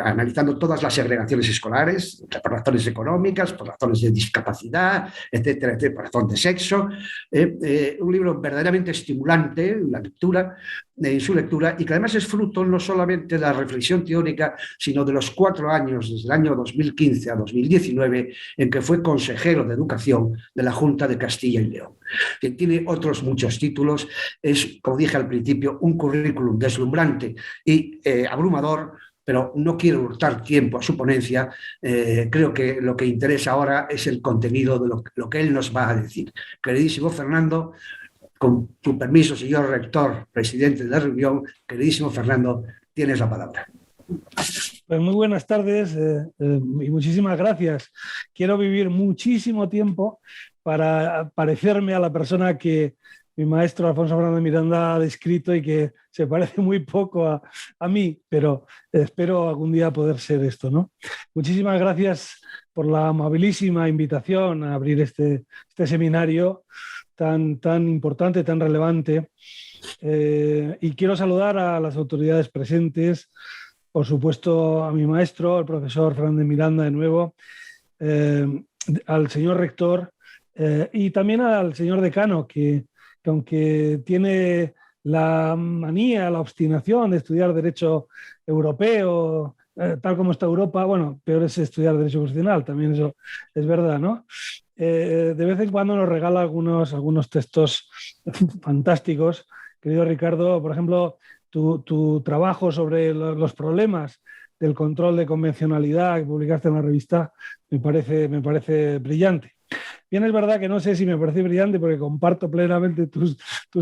analizando todas las segregaciones escolares, por razones económicas, por razones de discapacidad, etcétera, etcétera, por razón de sexo. Un libro verdaderamente estimulante en su lectura, y que además es fruto no solamente de la reflexión teórica, sino de los 4 años, desde el año 2015 a 2019, en que fue consejero de Educación de la Junta de Castilla y León. Que tiene otros muchos títulos, es, como dije al principio, un currículum deslumbrante y abrumador, pero no quiero hurtar tiempo a su ponencia. Creo que lo que interesa ahora es el contenido de lo que él nos va a decir. Queridísimo Fernando, con tu permiso, señor rector, presidente de la reunión, queridísimo Fernando, tienes la palabra. Pues muy buenas tardes y muchísimas gracias. Quiero vivir muchísimo tiempo para parecerme a la persona que mi maestro Alfonso Fernández Miranda ha descrito y que se parece muy poco a mí, pero espero algún día poder ser esto, ¿no? Muchísimas gracias por la amabilísima invitación a abrir este seminario tan importante, tan relevante. Y quiero saludar a las autoridades presentes, por supuesto a mi maestro, el profesor Fernández Miranda de nuevo, al señor rector y también al señor decano, que aunque tiene la manía, la obstinación de estudiar derecho europeo, tal como está Europa, bueno, peor es estudiar derecho constitucional, también eso es verdad, ¿no? De vez en cuando nos regala algunos textos fantásticos. Querido Ricardo, por ejemplo, tu trabajo sobre los problemas del control de convencionalidad que publicaste en la revista me parece brillante. Bien, es verdad que no sé si me parece brillante porque comparto plenamente tus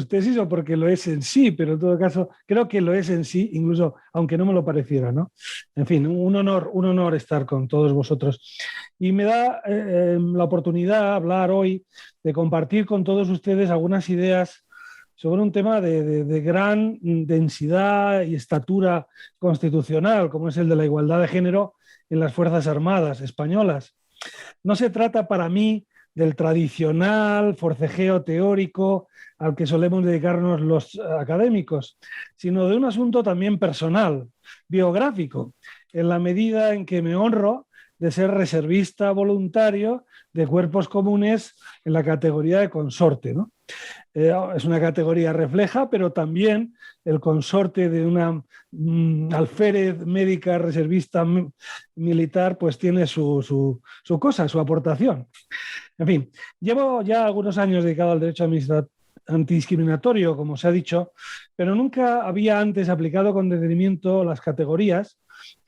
tesis o porque lo es en sí, pero en todo caso creo que lo es en sí, incluso aunque no me lo pareciera, ¿no? En fin, un honor estar con todos vosotros. Y me da la oportunidad de hablar hoy, de compartir con todos ustedes algunas ideas sobre un tema de gran densidad y estatura constitucional, como es el de la igualdad de género en las Fuerzas Armadas españolas. No se trata para mí del tradicional forcejeo teórico al que solemos dedicarnos los académicos, sino de un asunto también personal, biográfico, en la medida en que me honro de ser reservista voluntario de cuerpos comunes en la categoría de consorte, ¿no? Es una categoría refleja, pero también el consorte de una alférez médica reservista militar, pues tiene su cosa, su aportación. En fin, llevo ya algunos años dedicado al derecho antidiscriminatorio, como se ha dicho, pero nunca había antes aplicado con detenimiento las categorías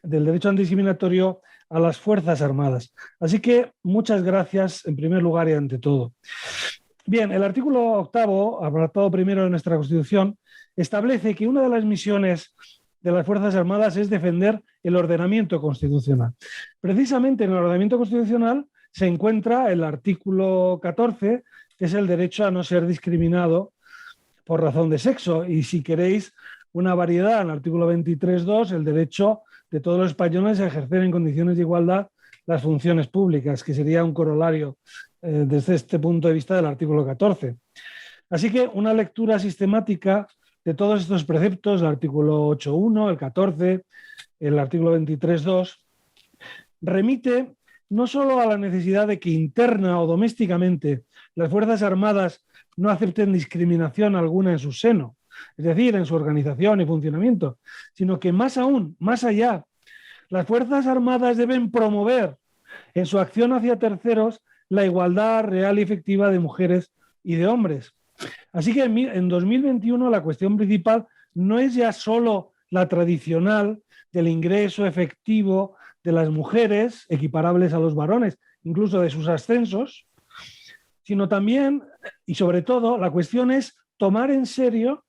del derecho antidiscriminatorio a las Fuerzas Armadas. Así que muchas gracias en primer lugar y ante todo. Bien, el artículo 8º, apartado primero de nuestra Constitución, establece que una de las misiones de las Fuerzas Armadas es defender el ordenamiento constitucional. Precisamente en el ordenamiento constitucional se encuentra el artículo 14, que es el derecho a no ser discriminado por razón de sexo, y si queréis una variedad, en el artículo 23.2, el derecho de todos los españoles a ejercer en condiciones de igualdad las funciones públicas, que sería un corolario desde este punto de vista del artículo 14. Así que una lectura sistemática de todos estos preceptos, el artículo 8.1, el 14, el artículo 23.2, remite no solo a la necesidad de que interna o domésticamente las Fuerzas Armadas no acepten discriminación alguna en su seno, es decir, en su organización y funcionamiento, sino que más aún, más allá, las Fuerzas Armadas deben promover en su acción hacia terceros la igualdad real y efectiva de mujeres y de hombres. Así que en 2021 la cuestión principal no es ya solo la tradicional del ingreso efectivo de las mujeres, equiparables a los varones, incluso de sus ascensos, sino también, y sobre todo, la cuestión es tomar en serio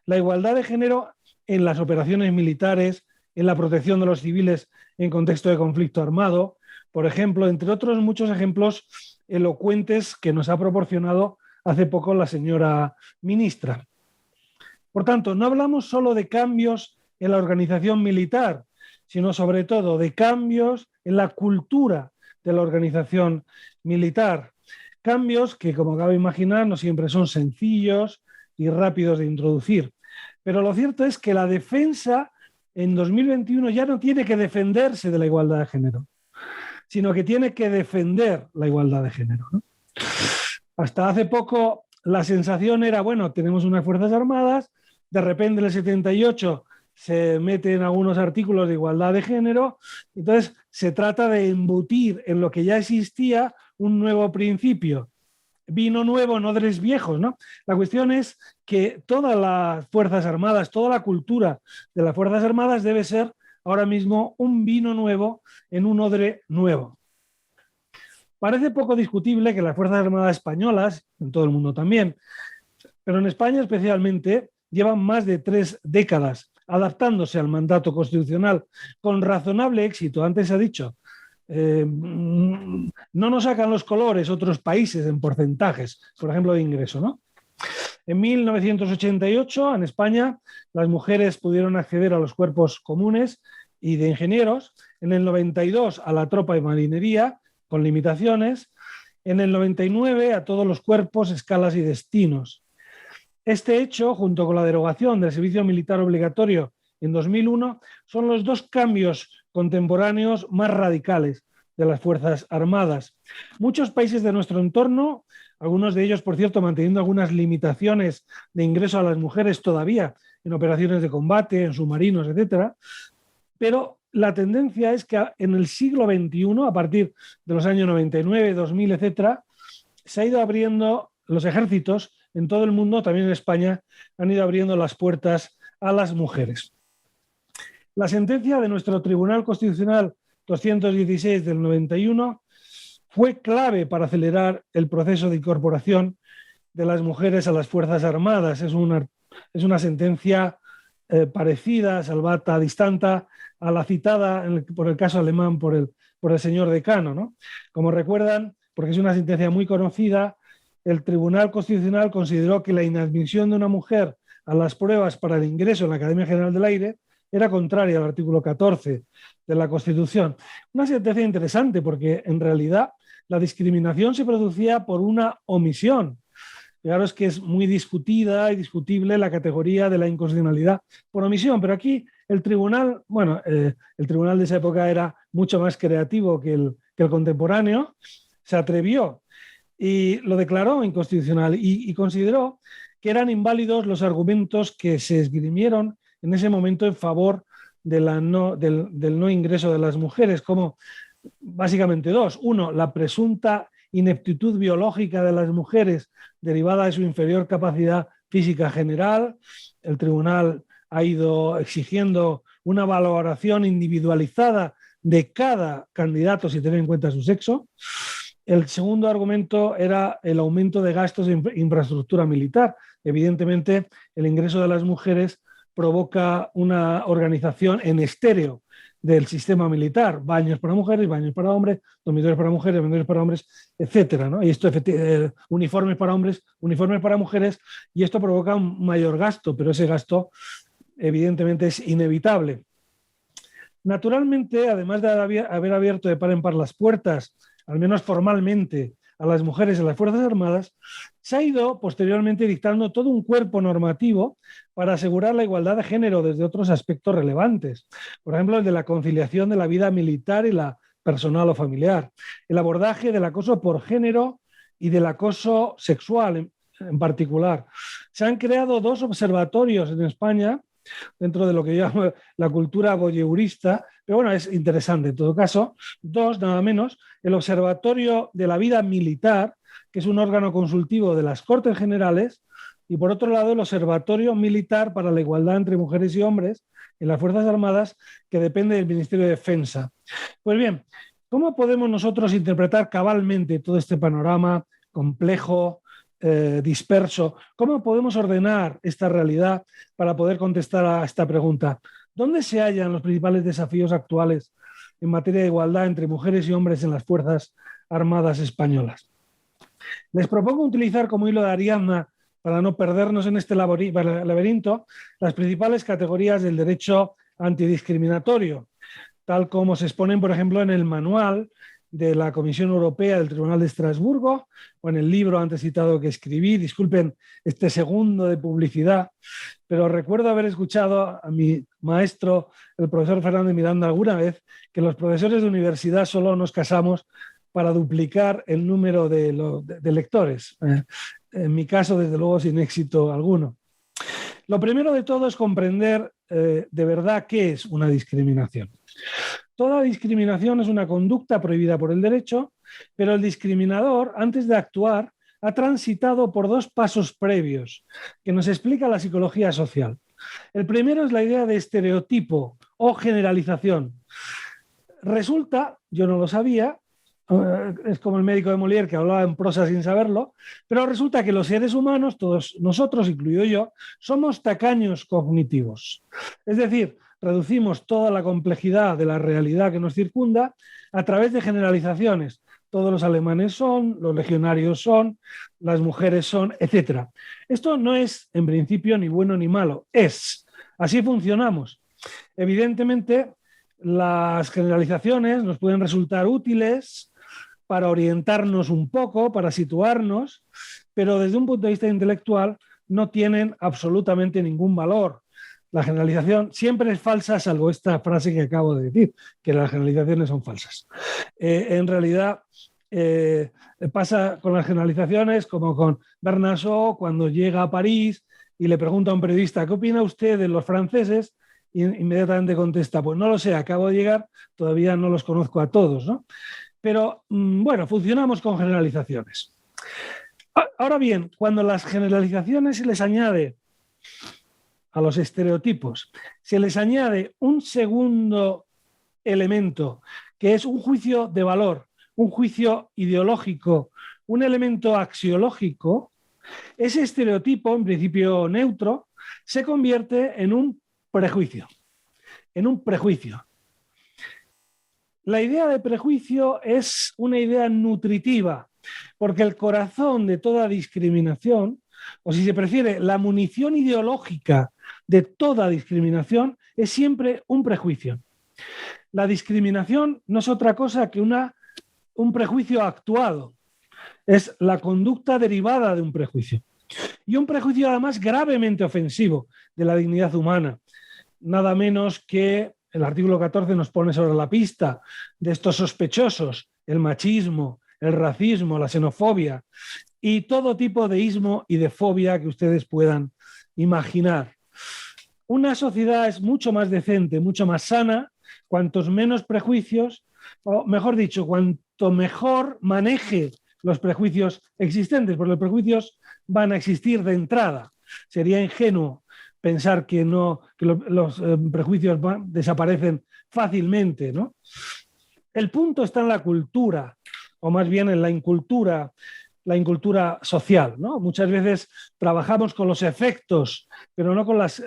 la igualdad de género en las operaciones militares, en la protección de los civiles en contexto de conflicto armado, por ejemplo, entre otros muchos ejemplos elocuentes que nos ha proporcionado hace poco la señora ministra. Por tanto, no hablamos solo de cambios en la organización militar, sino sobre todo de cambios en la cultura de la organización militar. Cambios que, como cabe imaginar, no siempre son sencillos y rápidos de introducir. Pero lo cierto es que la defensa en 2021 ya no tiene que defenderse de la igualdad de género, sino que tiene que defender la igualdad de género, ¿no? Hasta hace poco la sensación era, bueno, tenemos unas Fuerzas Armadas, de repente en el 78 se meten algunos artículos de igualdad de género, entonces se trata de embutir en lo que ya existía un nuevo principio. Vino nuevo, no odres viejos, ¿no? La cuestión es que todas las Fuerzas Armadas, toda la cultura de las Fuerzas Armadas debe ser ahora mismo un vino nuevo en un odre nuevo. Parece poco discutible que las Fuerzas Armadas españolas, en todo el mundo también, pero en España especialmente, llevan más de 3 décadas adaptándose al mandato constitucional con razonable éxito. Antes se ha dicho, no nos sacan los colores otros países en porcentajes, por ejemplo, de ingreso, ¿no? En 1988, en España, las mujeres pudieron acceder a los cuerpos comunes y de ingenieros. En el 92, a la tropa de marinería, con limitaciones. En el 99, a todos los cuerpos, escalas y destinos. Este hecho, junto con la derogación del servicio militar obligatorio en 2001, son los 2 cambios contemporáneos más radicales de las Fuerzas Armadas. Muchos países de nuestro entorno, algunos de ellos, por cierto, manteniendo algunas limitaciones de ingreso a las mujeres todavía en operaciones de combate, en submarinos, etcétera, pero la tendencia es que en el siglo XXI, a partir de los años 99, 2000, etcétera, se ha ido abriendo los ejércitos en todo el mundo, también en España, han ido abriendo las puertas a las mujeres. La sentencia de nuestro Tribunal Constitucional 216 del 91 fue clave para acelerar el proceso de incorporación de las mujeres a las Fuerzas Armadas. Es una sentencia parecida, salvata distanta, a la citada por el caso alemán por el señor decano, ¿no? Como recuerdan, porque es una sentencia muy conocida, el Tribunal Constitucional consideró que la inadmisión de una mujer a las pruebas para el ingreso en la Academia General del Aire era contraria al artículo 14 de la Constitución. Una sentencia interesante porque en realidad la discriminación se producía por una omisión. Claro, es que es muy discutida y discutible la categoría de la inconstitucionalidad por omisión, pero aquí el tribunal, el tribunal de esa época era mucho más creativo que el contemporáneo, se atrevió y lo declaró inconstitucional y consideró que eran inválidos los argumentos que se esgrimieron en ese momento en favor de del no ingreso de las mujeres, como básicamente 2. Uno, la presunta ineptitud biológica de las mujeres derivada de su inferior capacidad física general. El tribunal ha ido exigiendo una valoración individualizada de cada candidato sin tener en cuenta su sexo. El segundo argumento era el aumento de gastos en infraestructura militar. Evidentemente, el ingreso de las mujeres provoca una organización en estéreo del sistema militar, baños para mujeres, baños para hombres, dormitorios para mujeres, dormitorios para hombres, etcétera, ¿no? Y esto, uniformes para hombres, uniformes para mujeres, y esto provoca un mayor gasto, pero ese gasto evidentemente es inevitable. Naturalmente, además de haber abierto de par en par las puertas, al menos formalmente, a las mujeres en las Fuerzas Armadas, se ha ido posteriormente dictando todo un cuerpo normativo para asegurar la igualdad de género desde otros aspectos relevantes. Por ejemplo, el de la conciliación de la vida militar y la personal o familiar, el abordaje del acoso por género y del acoso sexual en particular. Se han creado 2 observatorios en España dentro de lo que yo llamo la cultura voyeurista, pero bueno, es interesante en todo caso. 2, nada menos, el Observatorio de la Vida Militar, que es un órgano consultivo de las Cortes Generales, y por otro lado el Observatorio Militar para la Igualdad entre Mujeres y Hombres, en las Fuerzas Armadas que depende del Ministerio de Defensa. Pues bien, ¿cómo podemos nosotros interpretar cabalmente todo este panorama complejo, disperso? ¿Cómo podemos ordenar esta realidad para poder contestar a esta pregunta? ¿Dónde se hallan los principales desafíos actuales en materia de igualdad entre mujeres y hombres en las Fuerzas Armadas españolas? Les propongo utilizar como hilo de Ariadna, para no perdernos en este laberinto, las principales categorías del derecho antidiscriminatorio, tal como se exponen, por ejemplo, en el manual de la Comisión Europea del Tribunal de Estrasburgo o en el libro antes citado que escribí. Disculpen este segundo de publicidad, pero recuerdo haber escuchado a mi maestro, el profesor Fernández Miranda, alguna vez que los profesores de universidad solo nos casamos para duplicar el número de lectores. En mi caso, desde luego, sin éxito alguno. Lo primero de todo es comprender de verdad qué es una discriminación. Toda discriminación es una conducta prohibida por el derecho, pero el discriminador, antes de actuar, ha transitado por dos pasos previos que nos explica la psicología social. El primero es la idea de estereotipo o generalización. Resulta, yo no lo sabía, es como el médico de Molière que hablaba en prosa sin saberlo, pero resulta que los seres humanos, todos nosotros, incluido yo, somos tacaños cognitivos. Es decir, reducimos toda la complejidad de la realidad que nos circunda a través de generalizaciones. Todos los alemanes son, los legionarios son, las mujeres son, etc. Esto no es, en principio, ni bueno ni malo. Es. Así funcionamos. Evidentemente, las generalizaciones nos pueden resultar útiles para orientarnos un poco, para situarnos, pero desde un punto de vista intelectual no tienen absolutamente ningún valor. La generalización siempre es falsa, salvo esta frase que acabo de decir, que las generalizaciones son falsas. En realidad, pasa con las generalizaciones como con Bernard Shaw cuando llega a París y le pregunta a un periodista, ¿qué opina usted de los franceses? Y inmediatamente contesta, pues no lo sé, acabo de llegar, todavía no los conozco a todos, ¿no? Pero, bueno, funcionamos con generalizaciones. Ahora bien, cuando las generalizaciones se les añade a los estereotipos, se les añade un segundo elemento, que es un juicio de valor, un juicio ideológico, un elemento axiológico, ese estereotipo, en principio neutro, se convierte en un prejuicio. En un prejuicio. La idea de prejuicio es una idea nutritiva, porque el corazón de toda discriminación, o si se prefiere, la munición ideológica de toda discriminación, es siempre un prejuicio. La discriminación no es otra cosa que un prejuicio actuado. Es la conducta derivada de un prejuicio. Y un prejuicio además gravemente ofensivo de la dignidad humana. Nada menos que el artículo 14 nos pone sobre la pista de estos sospechosos, el machismo, el racismo, la xenofobia y todo tipo de ismo y de fobia que ustedes puedan imaginar. Una sociedad es mucho más decente, mucho más sana, cuantos menos prejuicios, o mejor dicho, cuanto mejor maneje los prejuicios existentes, porque los prejuicios van a existir de entrada. Sería ingenuo pensar que los prejuicios desaparecen fácilmente, ¿no? El punto está en la cultura, o más bien en la incultura social, ¿no? Muchas veces trabajamos con los efectos, pero no con las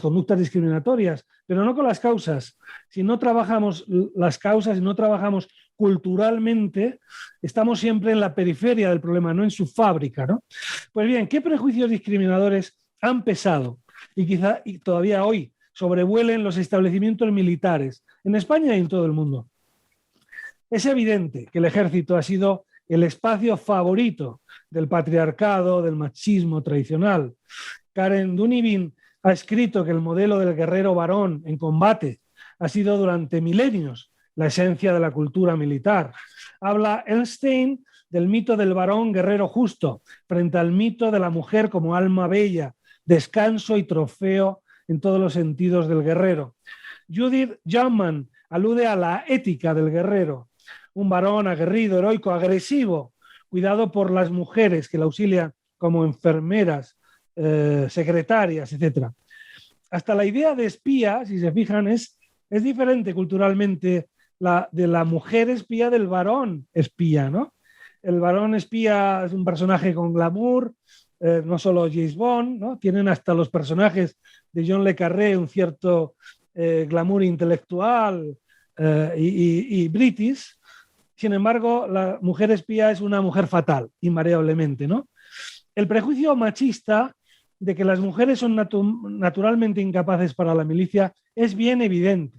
conductas discriminatorias, pero no con las causas. Si no trabajamos las causas, si no trabajamos culturalmente, estamos siempre en la periferia del problema, no en su fábrica, ¿no? Pues bien, ¿qué prejuicios discriminadores han pesado y quizá todavía hoy sobrevuelen los establecimientos militares en España y en todo el mundo? Es evidente que el ejército ha sido el espacio favorito del patriarcado, del machismo tradicional. Karen Dunibin ha escrito que el modelo del guerrero varón en combate ha sido durante milenios la esencia de la cultura militar. Habla Einstein del mito del varón guerrero justo frente al mito de la mujer como alma bella, descanso y trofeo en todos los sentidos del guerrero. Judith Youngman alude a la ética del guerrero, un varón aguerrido, heroico, agresivo, cuidado por las mujeres que la auxilian como enfermeras, secretarias, etc. hasta la idea de espía, si se fijan, es diferente culturalmente de la mujer espía del varón espía, ¿no? El varón espía es un personaje con glamour, no solo James Bond, ¿no? Tienen hasta los personajes de John le Carré un cierto glamour intelectual y british. Sin embargo, la mujer espía es una mujer fatal, invariablemente, ¿no? El prejuicio machista de que las mujeres son naturalmente incapaces para la milicia es bien evidente.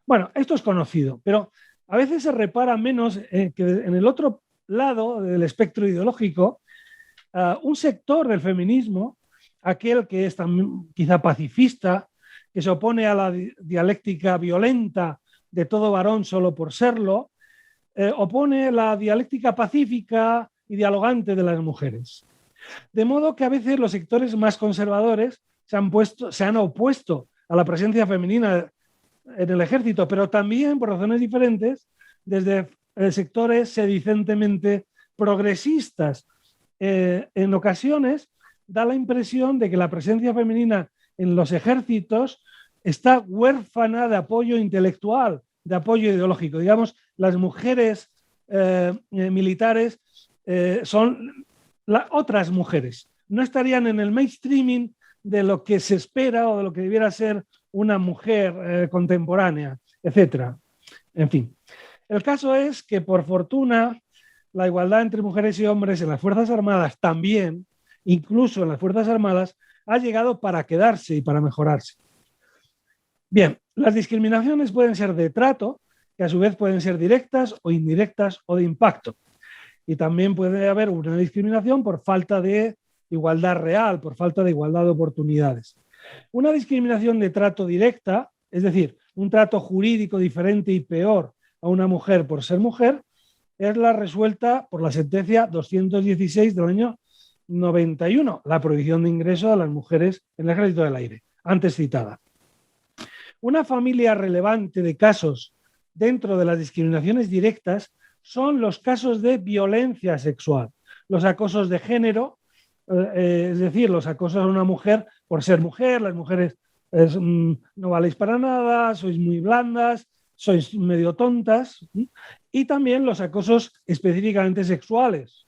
Bueno, esto es conocido, pero a veces se repara menos que en el otro lado del espectro ideológico, un sector del feminismo, aquel que es también quizá pacifista, que se opone a la dialéctica violenta de todo varón solo por serlo, opone la dialéctica pacífica y dialogante de las mujeres. De modo que a veces los sectores más conservadores se han opuesto a la presencia femenina en el ejército, pero también, por razones diferentes, desde sectores sedicentemente progresistas. En ocasiones da la impresión de que la presencia femenina en los ejércitos está huérfana de apoyo intelectual, de apoyo ideológico. Digamos, las mujeres militares son otras mujeres. No estarían en el mainstreaming de lo que se espera o de lo que debiera ser una mujer contemporánea, etc. En fin, el caso es que, por fortuna, la igualdad entre mujeres y hombres en las Fuerzas Armadas también, incluso en las Fuerzas Armadas, ha llegado para quedarse y para mejorarse. Bien, las discriminaciones pueden ser de trato, que a su vez pueden ser directas o indirectas o de impacto. Y también puede haber una discriminación por falta de igualdad real, por falta de igualdad de oportunidades. Una discriminación de trato directa, es decir, un trato jurídico diferente y peor a una mujer por ser mujer, es la resuelta por la sentencia 216 del año 91, la prohibición de ingreso a las mujeres en el Ejército del Aire, antes citada. Una familia relevante de casos dentro de las discriminaciones directas son los casos de violencia sexual, los acosos de género, es decir, los acosos a una mujer por ser mujer, las mujeres no valéis para nada, sois muy blandas, sois medio tontas, y también los acosos específicamente sexuales.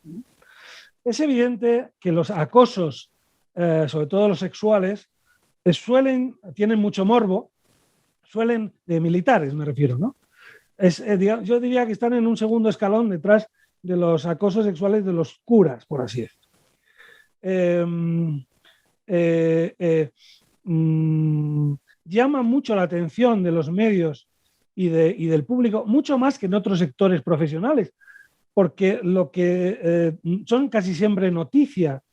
Es evidente que los acosos, sobre todo los sexuales, tienen mucho morbo, de militares me refiero, ¿no? Yo diría que están en un segundo escalón detrás de los acosos sexuales de los curas, por así decirlo. Llama mucho la atención de los medios y del público, mucho más que en otros sectores profesionales, porque lo que son casi siempre noticias,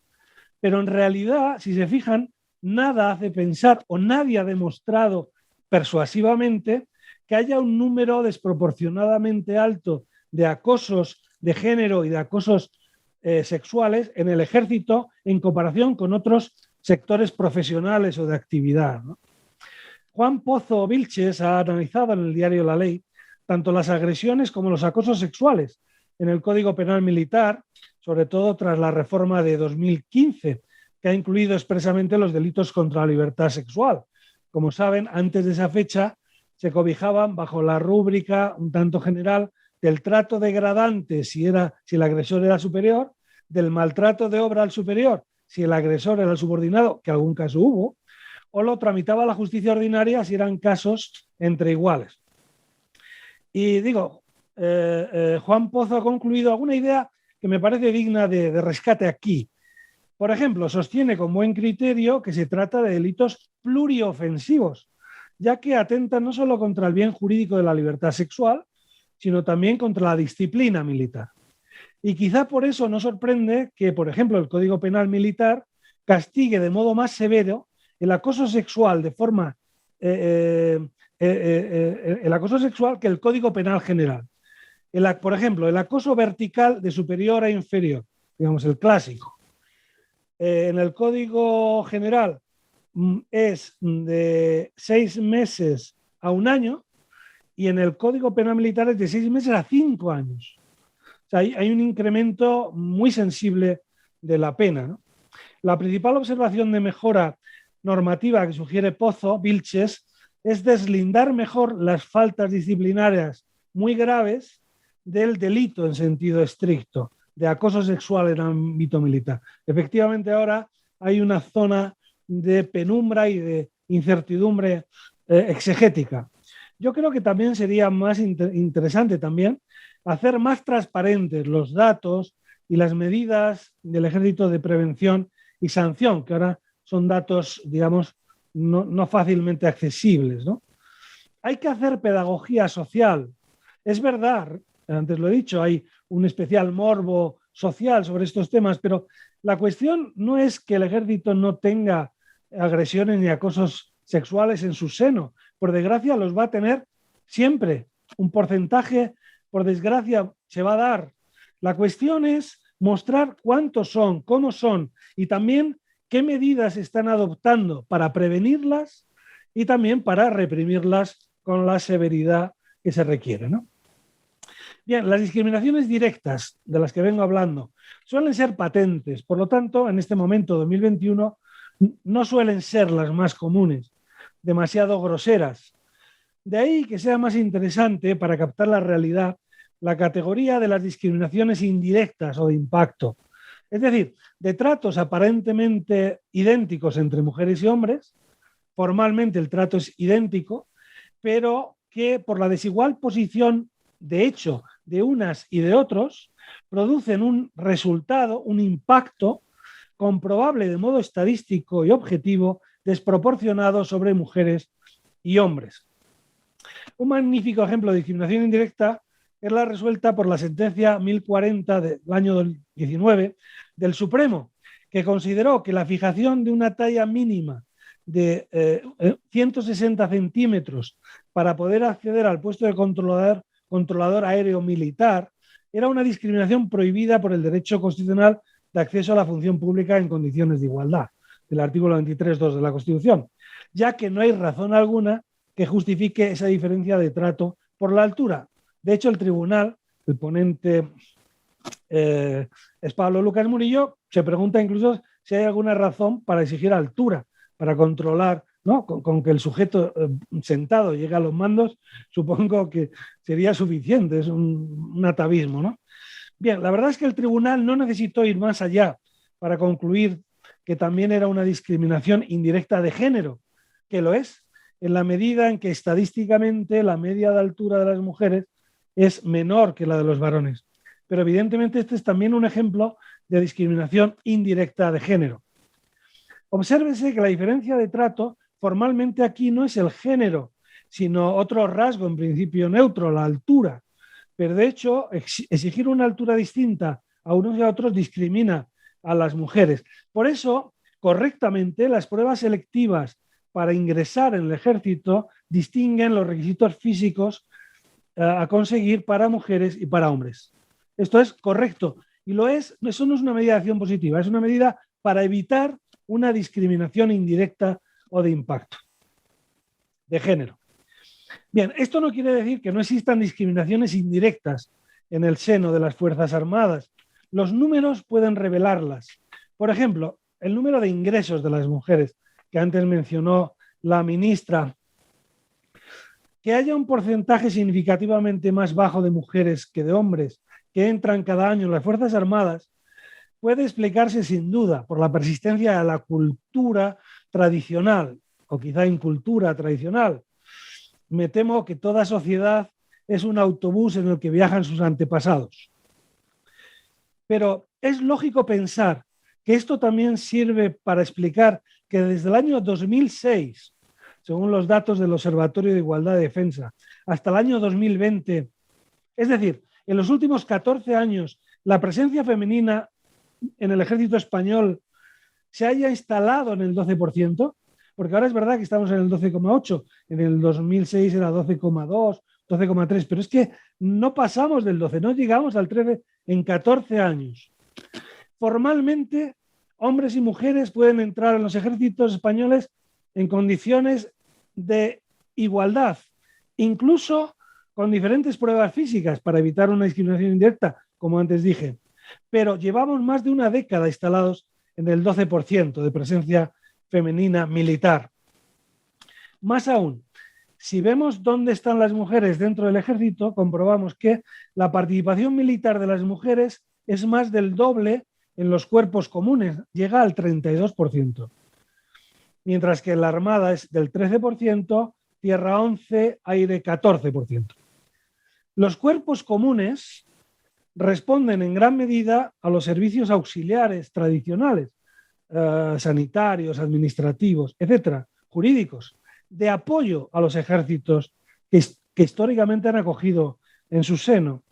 pero en realidad, si se fijan, nada hace pensar o nadie ha demostrado persuasivamente que haya un número desproporcionadamente alto de acosos de género y de acosos sexuales en el ejército en comparación con otros sectores profesionales o de actividad, ¿no? Juan Pozo Vilches ha analizado en el diario La Ley tanto las agresiones como los acosos sexuales en el Código Penal Militar, sobre todo tras la reforma de 2015, que ha incluido expresamente los delitos contra la libertad sexual. Como saben, antes de esa fecha se cobijaban bajo la rúbrica un tanto general del trato degradante si el agresor era superior, del maltrato de obra al superior si el agresor era el subordinado, que algún caso hubo, o lo tramitaba la justicia ordinaria si eran casos entre iguales. Y digo, Juan Pozo ha concluido alguna idea que me parece digna de rescate aquí. Por ejemplo, sostiene con buen criterio que se trata de delitos pluriofensivos, ya que atentan no solo contra el bien jurídico de la libertad sexual, sino también contra la disciplina militar. Y quizá por eso no sorprende que, por ejemplo, el Código Penal Militar castigue de modo más severo el acoso sexual de forma el acoso sexual que el Código Penal General. Por ejemplo, el acoso vertical de superior a inferior, digamos, el clásico. En el Código General es de 6 meses a 1 año y en el Código Penal Militar es de 6 meses a 5 años. O sea, hay un incremento muy sensible de la pena, ¿no? La principal observación de mejora normativa que sugiere Pozo, Vilches, es deslindar mejor las faltas disciplinarias muy graves del delito en sentido estricto, de acoso sexual en ámbito militar. Efectivamente, ahora hay una zona de penumbra y de incertidumbre exegética. Yo creo que también sería más interesante también hacer más transparentes los datos y las medidas del Ejército de prevención y sanción, que ahora son datos, digamos, no fácilmente accesibles, ¿no? Hay que hacer pedagogía social. Es verdad, antes lo he dicho, hay un especial morbo social sobre estos temas, pero la cuestión no es que el ejército no tenga agresiones ni acosos sexuales en su seno. Por desgracia, los va a tener siempre. Un porcentaje, por desgracia, se va a dar. La cuestión es mostrar cuántos son, cómo son y también qué medidas están adoptando para prevenirlas y también para reprimirlas con la severidad que se requiere, ¿no? Bien, las discriminaciones directas de las que vengo hablando suelen ser patentes, por lo tanto, en este momento, 2021, no suelen ser las más comunes, demasiado groseras. De ahí que sea más interesante, para captar la realidad, la categoría de las discriminaciones indirectas o de impacto. Es decir, de tratos aparentemente idénticos entre mujeres y hombres, formalmente el trato es idéntico, pero que por la desigual posición de hecho de unas y de otros, producen un resultado, un impacto comprobable de modo estadístico y objetivo desproporcionado sobre mujeres y hombres. Un magnífico ejemplo de discriminación indirecta es la resuelta por la sentencia 1040 del año 2019 del Supremo, que consideró que la fijación de una talla mínima de 160 centímetros para poder acceder al puesto de controlador aéreo militar era una discriminación prohibida por el derecho constitucional de acceso a la función pública en condiciones de igualdad, del artículo 23.2 de la Constitución, ya que no hay razón alguna que justifique esa diferencia de trato por la altura. De hecho, el tribunal, el ponente es Pablo Lucas Murillo, se pregunta incluso si hay alguna razón para exigir altura, para controlar, ¿no? Con que el sujeto sentado llegue a los mandos, supongo que sería suficiente, es un atavismo, ¿no? Bien, la verdad es que el tribunal no necesitó ir más allá para concluir que también era una discriminación indirecta de género, que lo es, en la medida en que estadísticamente la media de altura de las mujeres es menor que la de los varones. Pero evidentemente este es también un ejemplo de discriminación indirecta de género. Obsérvese que la diferencia de trato formalmente aquí no es el género, sino otro rasgo en principio neutro, la altura. Pero de hecho, exigir una altura distinta a unos y a otros discrimina a las mujeres. Por eso, correctamente, las pruebas selectivas para ingresar en el ejército distinguen los requisitos físicos a conseguir para mujeres y para hombres. Esto es correcto. Y lo es, eso no es una medida de acción positiva, es una medida para evitar una discriminación indirecta o de impacto de género. Bien, esto no quiere decir que no existan discriminaciones indirectas en el seno de las Fuerzas Armadas. Los números pueden revelarlas. Por ejemplo, el número de ingresos de las mujeres, que antes mencionó la ministra, que haya un porcentaje significativamente más bajo de mujeres que de hombres que entran cada año en las Fuerzas Armadas, puede explicarse sin duda por la persistencia de la cultura tradicional, o quizá incultura tradicional. Me temo que toda sociedad es un autobús en el que viajan sus antepasados. Pero es lógico pensar que esto también sirve para explicar que desde el año 2006, según los datos del Observatorio de Igualdad de Defensa, hasta el año 2020, es decir, en los últimos 14 años, la presencia femenina en el ejército español se haya instalado en el 12%, porque ahora es verdad que estamos en el 12,8%, en el 2006 era 12,2%, 12,3%, pero es que no pasamos del 12%, no llegamos al 13% en 14 años. Formalmente, hombres y mujeres pueden entrar en los ejércitos españoles en condiciones de igualdad, incluso con diferentes pruebas físicas para evitar una discriminación indirecta, como antes dije. Pero llevamos más de una década instalados en el 12% de presencia femenina militar. Más aún, si vemos dónde están las mujeres dentro del ejército, comprobamos que la participación militar de las mujeres es más del doble en los cuerpos comunes, llega al 32%, mientras que la Armada es del 13%, Tierra 11%, Aire 14%. Los cuerpos comunes responden en gran medida a los servicios auxiliares tradicionales, sanitarios, administrativos, etcétera, jurídicos, de apoyo a los ejércitos que históricamente han acogido en su seno.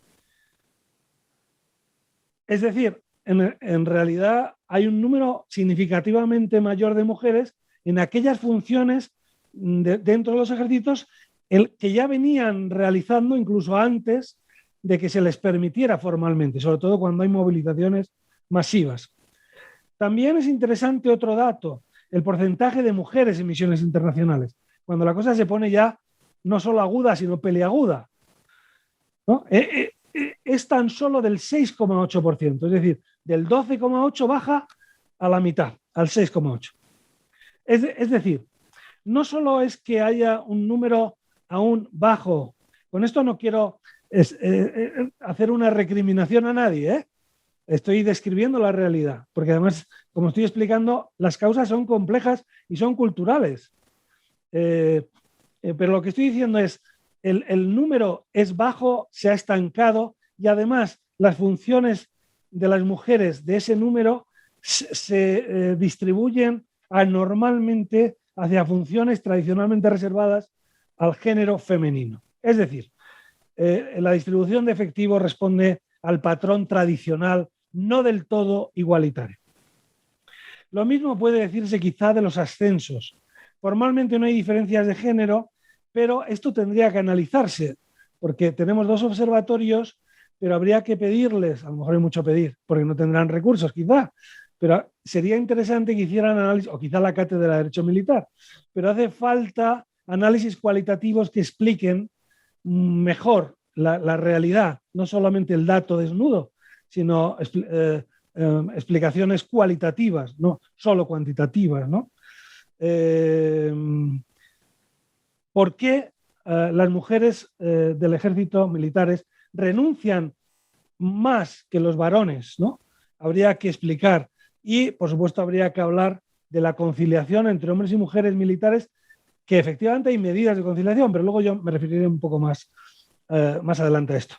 Es decir, en realidad hay un número significativamente mayor de mujeres en aquellas funciones dentro de los ejércitos que ya venían realizando incluso antes de que se les permitiera formalmente, sobre todo cuando hay movilizaciones masivas. También es interesante otro dato, el porcentaje de mujeres en misiones internacionales, cuando la cosa se pone ya no solo aguda, sino peliaguda, ¿no? Es tan solo del 6,8%, es decir, del 12,8% baja a la mitad, al 6,8%. Es decir, no solo es que haya un número aún bajo, con esto no quiero hacer una recriminación a nadie, ¿eh? Estoy describiendo la realidad, porque además, como estoy explicando, las causas son complejas y son culturales. Pero lo que estoy diciendo es, el número es bajo, se ha estancado y además las funciones de las mujeres de ese número se distribuyen anormalmente hacia funciones tradicionalmente reservadas al género femenino. Es decir, la distribución de efectivos responde al patrón tradicional, no del todo igualitario. Lo mismo puede decirse quizá de los ascensos. Formalmente no hay diferencias de género, pero esto tendría que analizarse, porque tenemos 2 observatorios, pero habría que pedirles, a lo mejor hay mucho pedir, porque no tendrán recursos quizá, pero sería interesante que hicieran análisis, o quizá la Cátedra de Derecho Militar, pero hace falta análisis cualitativos que expliquen mejor la realidad, no solamente el dato desnudo, sino explicaciones cualitativas, no solo cuantitativas, ¿no? ¿Por qué las mujeres del ejército militares renuncian más que los varones, ¿no? Habría que explicar. Y, por supuesto, habría que hablar de la conciliación entre hombres y mujeres militares, que efectivamente hay medidas de conciliación, pero luego yo me referiré un poco más adelante a esto.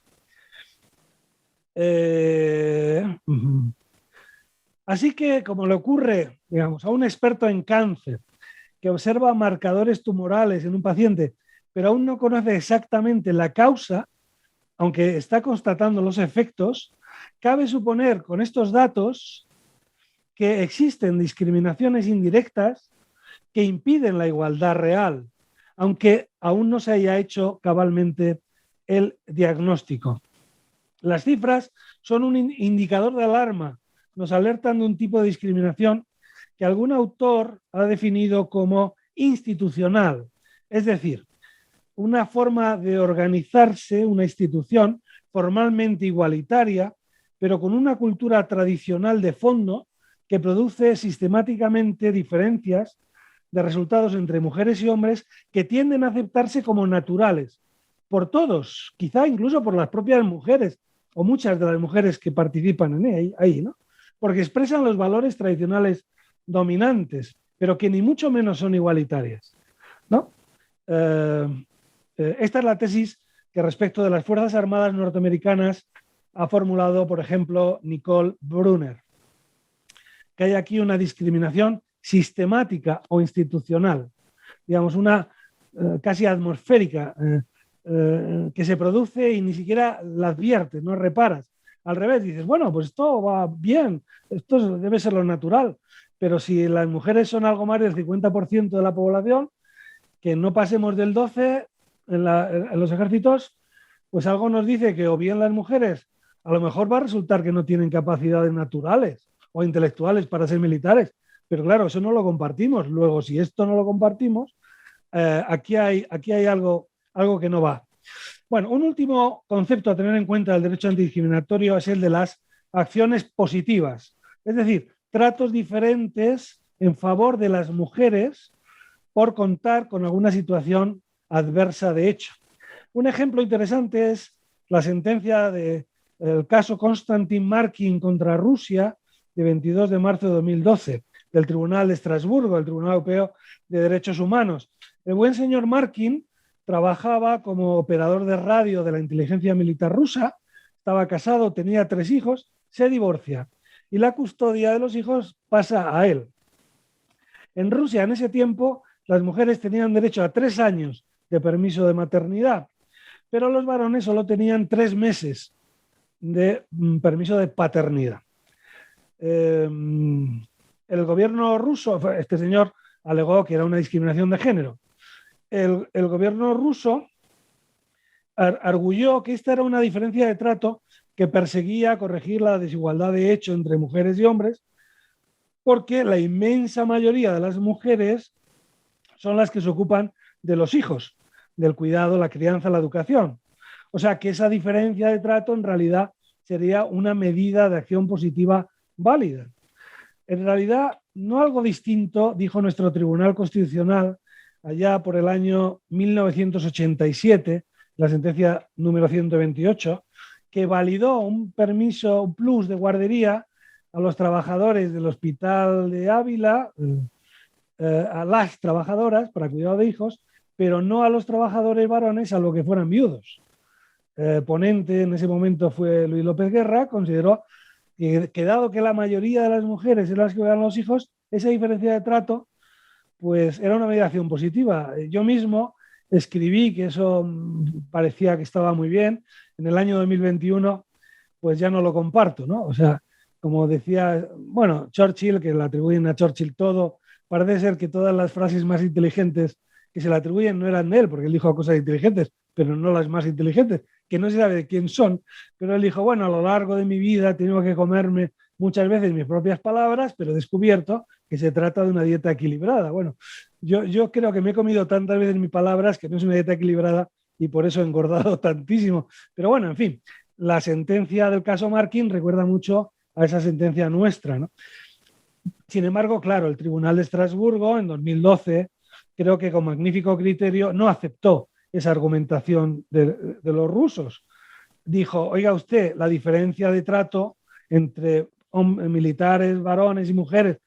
Así que, como le ocurre, digamos, a un experto en cáncer que observa marcadores tumorales en un paciente, pero aún no conoce exactamente la causa, aunque está constatando los efectos, cabe suponer con estos datos que existen discriminaciones indirectas que impiden la igualdad real, aunque aún no se haya hecho cabalmente el diagnóstico. Las cifras son un indicador de alarma, nos alertan de un tipo de discriminación que algún autor ha definido como institucional, es decir, una forma de organizarse, una institución formalmente igualitaria, pero con una cultura tradicional de fondo que produce sistemáticamente diferencias de resultados entre mujeres y hombres que tienden a aceptarse como naturales por todos, quizá incluso por las propias mujeres o muchas de las mujeres que participan en ahí, ¿no? Porque expresan los valores tradicionales dominantes, pero que ni mucho menos son igualitarias, ¿no? Esta es la tesis que respecto de las Fuerzas Armadas norteamericanas ha formulado, por ejemplo, Nicole Brunner, que hay aquí una discriminación sistemática o institucional, digamos, una casi atmosférica, que se produce y ni siquiera la adviertes, no reparas. Al revés, dices, bueno, pues esto va bien, esto debe ser lo natural, pero si las mujeres son algo más del 50% de la población, que no pasemos del 12% en los ejércitos, pues algo nos dice que o bien las mujeres a lo mejor va a resultar que no tienen capacidades naturales o intelectuales para ser militares, pero claro, eso no lo compartimos. Luego, si esto no lo compartimos, aquí hay algo que no va. Bueno, un último concepto a tener en cuenta del derecho antidiscriminatorio es el de las acciones positivas, es decir, tratos diferentes en favor de las mujeres por contar con alguna situación adversa de hecho. Un ejemplo interesante es la sentencia del caso Konstantin Markin contra Rusia de 22 de marzo de 2012 del Tribunal de Estrasburgo, el Tribunal Europeo de Derechos Humanos. El buen señor Markin trabajaba como operador de radio de la inteligencia militar rusa, estaba casado, tenía 3 hijos, se divorcia y la custodia de los hijos pasa a él. En Rusia, en ese tiempo, las mujeres tenían derecho a 3 años de permiso de maternidad, pero los varones solo tenían 3 meses de permiso de paternidad. El gobierno ruso, este señor alegó que era una discriminación de género. El gobierno ruso arguyó que esta era una diferencia de trato que perseguía corregir la desigualdad de hecho entre mujeres y hombres, porque la inmensa mayoría de las mujeres son las que se ocupan de los hijos, del cuidado, la crianza, la educación. O sea que esa diferencia de trato en realidad sería una medida de acción positiva válida. En realidad, no algo distinto, dijo nuestro Tribunal Constitucional allá por el año 1987, la sentencia número 128, que validó un permiso, un plus de guardería a los trabajadores del Hospital de Ávila, a las trabajadoras para cuidado de hijos, pero no a los trabajadores varones a lo que fueran viudos. Ponente en ese momento fue Luis López Guerra, consideró que dado que la mayoría de las mujeres eran las que cuidaban a los hijos, esa diferencia de trato pues era una mediación positiva. Yo mismo escribí que eso parecía que estaba muy bien. En el año 2021 pues ya no lo comparto, ¿no? O sea, como decía, bueno, Churchill, que le atribuyen a Churchill todo, parece ser que todas las frases más inteligentes que se le atribuyen no eran de él, porque él dijo cosas inteligentes, pero no las más inteligentes, que no se sabe de quién son, pero él dijo, bueno, a lo largo de mi vida he tenido que comerme muchas veces mis propias palabras, pero he descubierto que se trata de una dieta equilibrada. Bueno, yo creo que me he comido tantas veces mis palabras que no es una dieta equilibrada y por eso he engordado tantísimo. Pero bueno, en fin, la sentencia del caso Markin recuerda mucho a esa sentencia nuestra, ¿no? Sin embargo, claro, el Tribunal de Estrasburgo en 2012 creo que con magnífico criterio no aceptó esa argumentación de los rusos. Dijo, oiga usted, la diferencia de trato entre militares, varones y mujeres,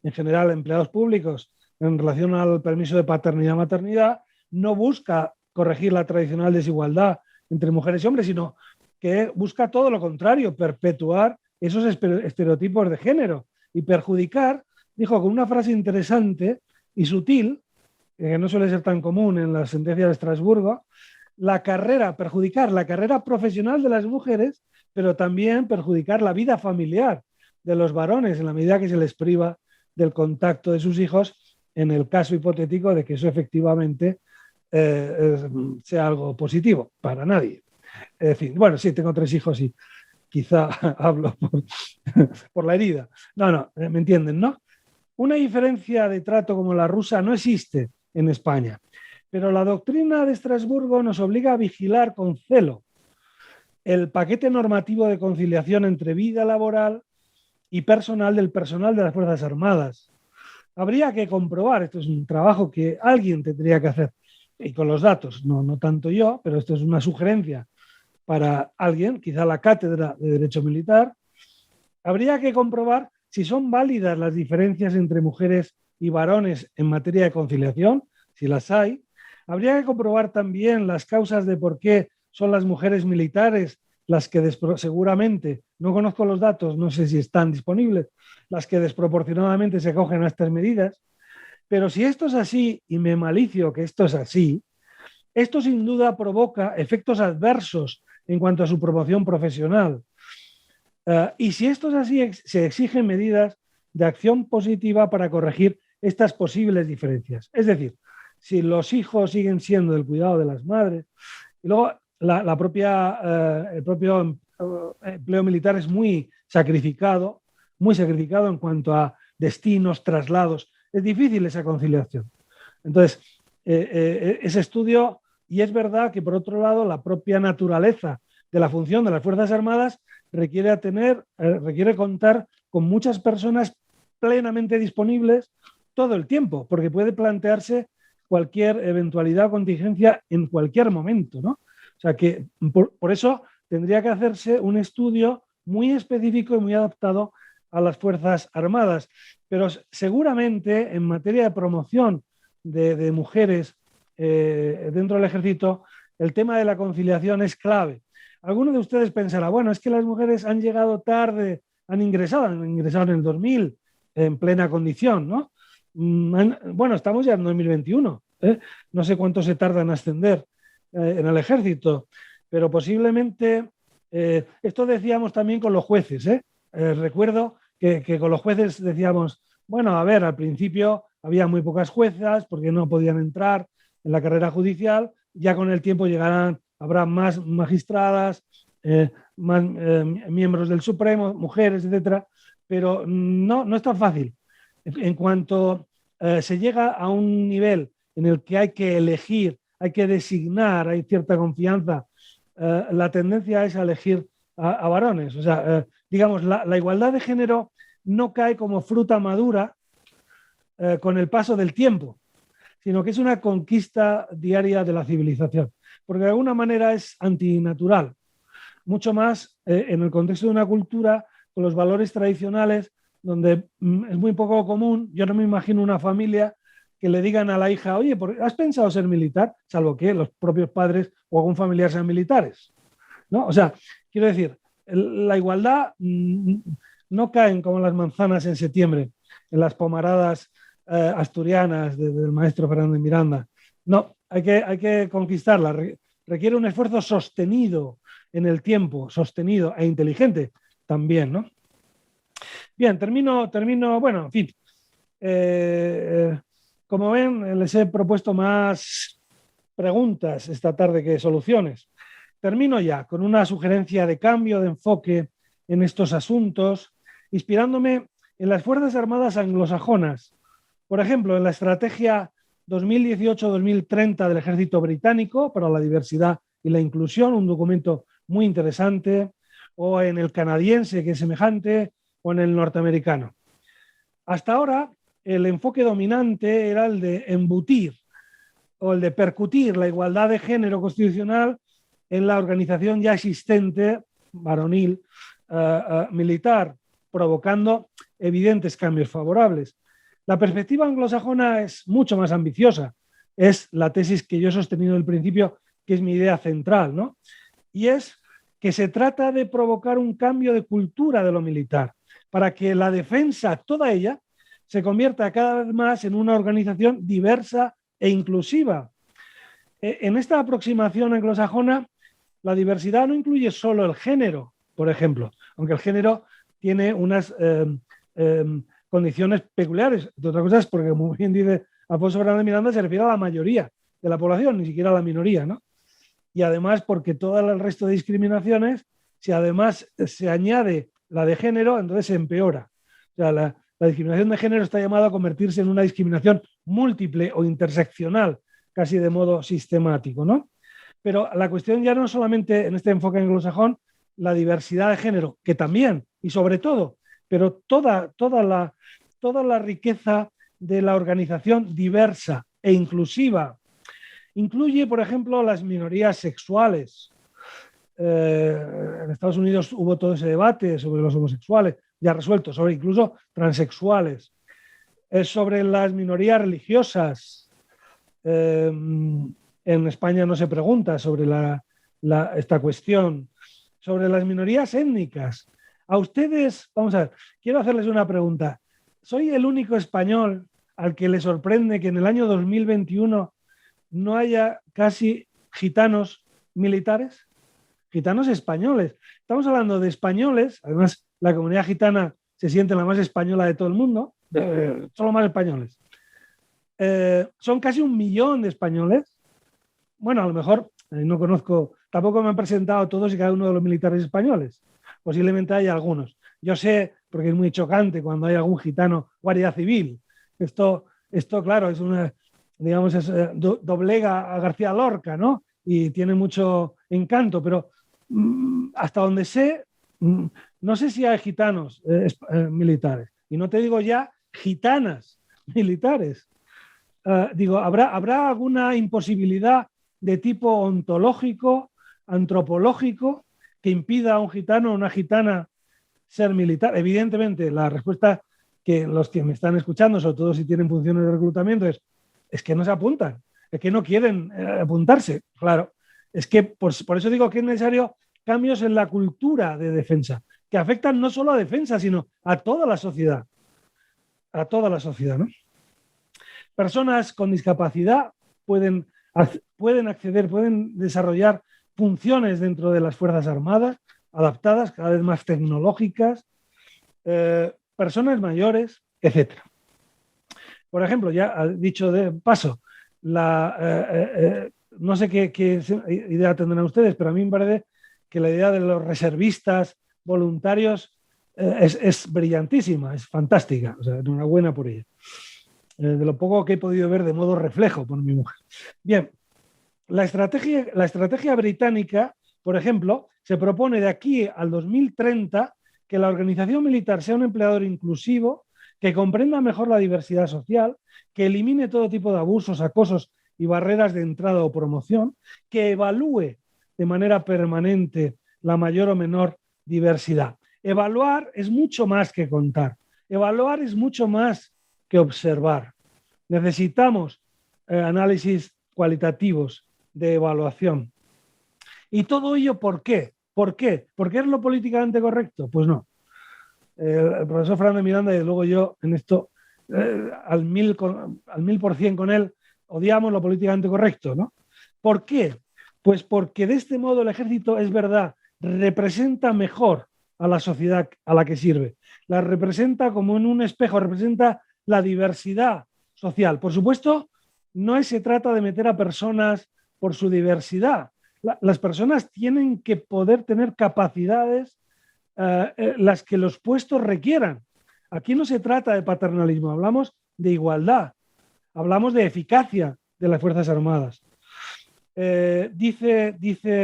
en general empleados públicos, en relación al permiso de paternidad-maternidad, no busca corregir la tradicional desigualdad entre mujeres y hombres, sino que busca todo lo contrario, perpetuar esos estereotipos de género y perjudicar, dijo con una frase interesante y sutil, que no suele ser tan común en las sentencias de Estrasburgo, perjudicar la carrera profesional de las mujeres, pero también perjudicar la vida familiar de los varones en la medida que se les priva del contacto de sus hijos en el caso hipotético de que eso efectivamente sea algo positivo para nadie. En fin, bueno, sí, tengo 3 hijos y quizá hablo por la herida. No, me entienden, ¿no? Una diferencia de trato como la rusa no existe en España, pero la doctrina de Estrasburgo nos obliga a vigilar con celo el paquete normativo de conciliación entre vida laboral y personal del personal de las Fuerzas Armadas. Habría que comprobar, esto es un trabajo que alguien tendría que hacer, y con los datos, no tanto yo, pero esto es una sugerencia para alguien, quizá la Cátedra de Derecho Militar, habría que comprobar si son válidas las diferencias entre mujeres y varones en materia de conciliación, si las hay. Habría que comprobar también las causas de por qué son las mujeres militares las que seguramente, no conozco los datos, no sé si están disponibles, las que desproporcionadamente se acogen a estas medidas. Pero si esto es así, y me malicio que esto es así, esto sin duda provoca efectos adversos en cuanto a su promoción profesional. Y si esto es así, se exigen medidas de acción positiva para corregir estas posibles diferencias. Es decir, si los hijos siguen siendo del cuidado de las madres, y luego el propio empleo militar es muy sacrificado en cuanto a destinos, traslados. Es difícil esa conciliación. Entonces, ese estudio, y es verdad que por otro lado la propia naturaleza de la función de las Fuerzas Armadas requiere contar con muchas personas plenamente disponibles todo el tiempo, porque puede plantearse cualquier eventualidad o contingencia en cualquier momento, ¿no? O sea que por eso tendría que hacerse un estudio muy específico y muy adaptado a las Fuerzas Armadas. Pero seguramente en materia de promoción de mujeres dentro del ejército, el tema de la conciliación es clave. Alguno de ustedes pensará, bueno, es que las mujeres han llegado tarde, han ingresado en el 2000 en plena condición, ¿no? Bueno, estamos ya en 2021, ¿eh? No sé cuánto se tarda en ascender en el ejército, pero posiblemente, esto decíamos también con los jueces, recuerdo que con los jueces decíamos, bueno, a ver, al principio había muy pocas juezas porque no podían entrar en la carrera judicial, ya con el tiempo habrá más magistradas, más miembros del Supremo, mujeres, etcétera, pero no es tan fácil. En cuanto se llega a un nivel en el que hay que elegir, hay que designar, hay cierta confianza, la tendencia es a elegir a varones. O sea, digamos, la igualdad de género no cae como fruta madura con el paso del tiempo, sino que es una conquista diaria de la civilización, porque de alguna manera es antinatural, mucho más en el contexto de una cultura con los valores tradicionales, donde es muy poco común. Yo no me imagino una familia que le digan a la hija, oye, ¿has pensado ser militar? Salvo que los propios padres o algún familiar sean militares, ¿no? O sea, quiero decir, la igualdad no caen como las manzanas en septiembre, en las pomaradas asturianas del maestro Fernando de Miranda. No, hay que conquistarla. Requiere un esfuerzo sostenido en el tiempo, sostenido e inteligente también, ¿no? Bien, termino, bueno, en fin. Como ven, les he propuesto más preguntas esta tarde que soluciones. Termino ya con una sugerencia de cambio de enfoque en estos asuntos, inspirándome en las Fuerzas Armadas anglosajonas. Por ejemplo, en la estrategia 2018-2030 del Ejército Británico para la diversidad y la inclusión, un documento muy interesante, o en el canadiense, que es semejante, o en el norteamericano. Hasta ahora, el enfoque dominante era el de embutir o el de percutir la igualdad de género constitucional en la organización ya existente, varonil, militar, provocando evidentes cambios favorables. La perspectiva anglosajona es mucho más ambiciosa. Es la tesis que yo he sostenido al principio, que es mi idea central, ¿no? Y es que se trata de provocar un cambio de cultura de lo militar para que la defensa, toda ella, se convierta cada vez más en una organización diversa e inclusiva. En esta aproximación anglosajona, la diversidad no incluye solo el género, por ejemplo, aunque el género tiene unas condiciones peculiares. De otras cosas, porque como bien dice Alfonso Fernández Miranda, se refiere a la mayoría de la población, ni siquiera a la minoría, ¿no? Y además porque todo el resto de discriminaciones, si además se añade la de género, entonces se empeora. O sea, la discriminación de género está llamada a convertirse en una discriminación múltiple o interseccional, casi de modo sistemático, ¿no? Pero la cuestión ya no solamente en este enfoque anglosajón, la diversidad de género, que también, y sobre todo, pero toda la riqueza de la organización diversa e inclusiva. Incluye, por ejemplo, las minorías sexuales. En Estados Unidos hubo todo ese debate sobre los homosexuales, ya resuelto, sobre incluso transexuales. Sobre las minorías religiosas. En España no se pregunta sobre esta cuestión. Sobre las minorías étnicas. A ustedes, vamos a ver, quiero hacerles una pregunta. ¿Soy el único español al que le sorprende que en el año 2021 no haya casi gitanos militares? Gitanos españoles. Estamos hablando de españoles, además la comunidad gitana se siente la más española de todo el mundo, son los más españoles. Son casi 1 millón de españoles. Bueno, a lo mejor no conozco, tampoco me han presentado todos y cada uno de los militares españoles. Posiblemente haya algunos. Yo sé, porque es muy chocante cuando hay algún gitano guardia civil. Esto claro, es una, digamos, doblega a García Lorca, ¿no? Y tiene mucho encanto, pero hasta donde sé, no sé si hay gitanos militares. Y no te digo ya gitanas militares. ¿Habrá alguna imposibilidad de tipo ontológico, antropológico, que impida a un gitano o una gitana ser militar? Evidentemente, la respuesta que los que me están escuchando, sobre todo si tienen funciones de reclutamiento, es que no se apuntan, es que no quieren apuntarse. Claro, es que por eso digo que es necesario cambios en la cultura de defensa, que afectan no solo a defensa, sino a toda la sociedad. A toda la sociedad, ¿no? Personas con discapacidad pueden acceder, pueden desarrollar funciones dentro de las Fuerzas Armadas, adaptadas, cada vez más tecnológicas, personas mayores, etc. Por ejemplo, ya dicho de paso, no sé qué idea tendrán ustedes, pero a mí me parece que la idea de los reservistas voluntarios es brillantísima, es fantástica. O sea, enhorabuena por ella. De lo poco que he podido ver de modo reflejo por mi mujer. Bien, la estrategia británica, por ejemplo, se propone de aquí al 2030 que la organización militar sea un empleador inclusivo, que comprenda mejor la diversidad social, que elimine todo tipo de abusos, acosos y barreras de entrada o promoción, que evalúe de manera permanente la mayor o menor diversidad. Evaluar es mucho más que contar. Evaluar es mucho más que observar. Necesitamos análisis cualitativos de evaluación. ¿Y todo ello por qué? ¿Por qué? ¿Porque es lo políticamente correcto? Pues no. El profesor Fernando Miranda, y luego yo en esto al 1000% con él, odiamos lo políticamente correcto, ¿no? ¿Por qué? Pues porque de este modo el ejército, es verdad, representa mejor a la sociedad a la que sirve. La representa como en un espejo, representa la diversidad social. Por supuesto, no se trata de meter a personas por su diversidad. Las personas tienen que poder tener capacidades las que los puestos requieran. Aquí no se trata de paternalismo, hablamos de igualdad, hablamos de eficacia de las Fuerzas Armadas. Dice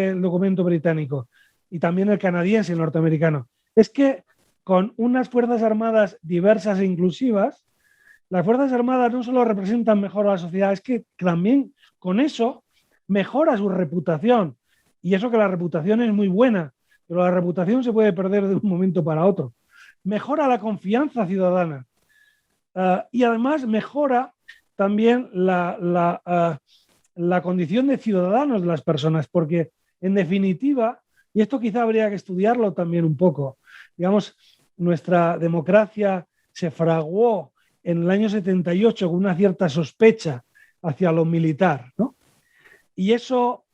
el documento británico y también el canadiense, el norteamericano, es que con unas Fuerzas Armadas diversas e inclusivas, las Fuerzas Armadas no solo representan mejor a la sociedad, es que también con eso mejora su reputación. Y eso que la reputación es muy buena, pero la reputación se puede perder de un momento para otro. Mejora la confianza ciudadana y además mejora también la condición de ciudadanos de las personas, porque en definitiva, y esto quizá habría que estudiarlo también un poco, digamos, nuestra democracia se fraguó en el año 78 con una cierta sospecha hacia lo militar, ¿no? Y eso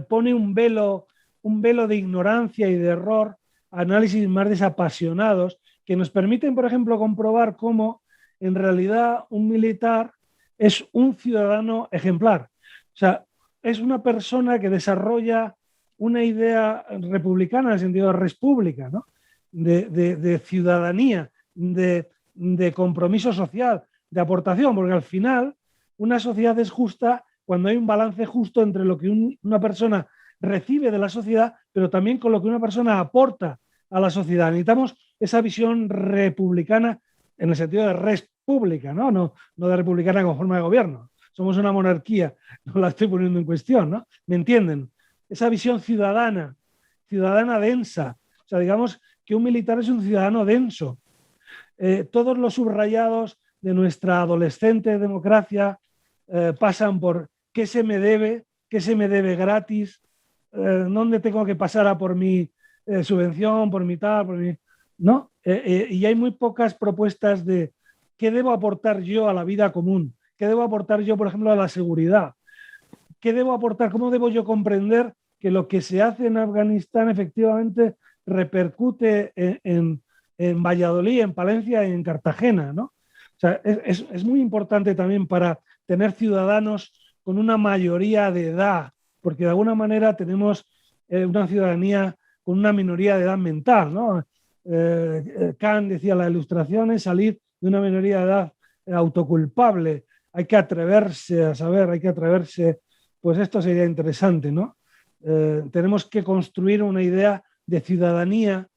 pone un velo de ignorancia y de error, análisis más desapasionados, que nos permiten, por ejemplo, comprobar cómo en realidad un militar es un ciudadano ejemplar. O sea, es una persona que desarrolla una idea republicana en el sentido de república, ¿no? de ciudadanía, de compromiso social, de aportación, porque al final una sociedad es justa cuando hay un balance justo entre lo que una persona recibe de la sociedad, pero también con lo que una persona aporta a la sociedad. Necesitamos esa visión republicana en el sentido de república, no de republicana con forma de gobierno. Somos una monarquía, no la estoy poniendo en cuestión, ¿no? ¿Me entienden? Esa visión ciudadana densa. O sea, digamos que un militar es un ciudadano denso. Todos los subrayados de nuestra adolescente democracia pasan por qué se me debe gratis, dónde tengo que pasar a por mi subvención, por mi tal, por mi... ¿no? Y hay muy pocas propuestas de qué debo aportar yo a la vida común, qué debo aportar yo, por ejemplo, a la seguridad, qué debo aportar, cómo debo yo comprender que lo que se hace en Afganistán efectivamente repercute en Valladolid, en Palencia y en Cartagena, ¿no? O sea, es muy importante también para tener ciudadanos con una mayoría de edad, porque de alguna manera tenemos una ciudadanía con una minoría de edad mental, ¿no? Kant decía, la ilustración es salir de una minoría de edad autoculpable. Hay que atreverse a saber, hay que atreverse, pues esto sería interesante, ¿no? Tenemos que construir una idea de ciudadanía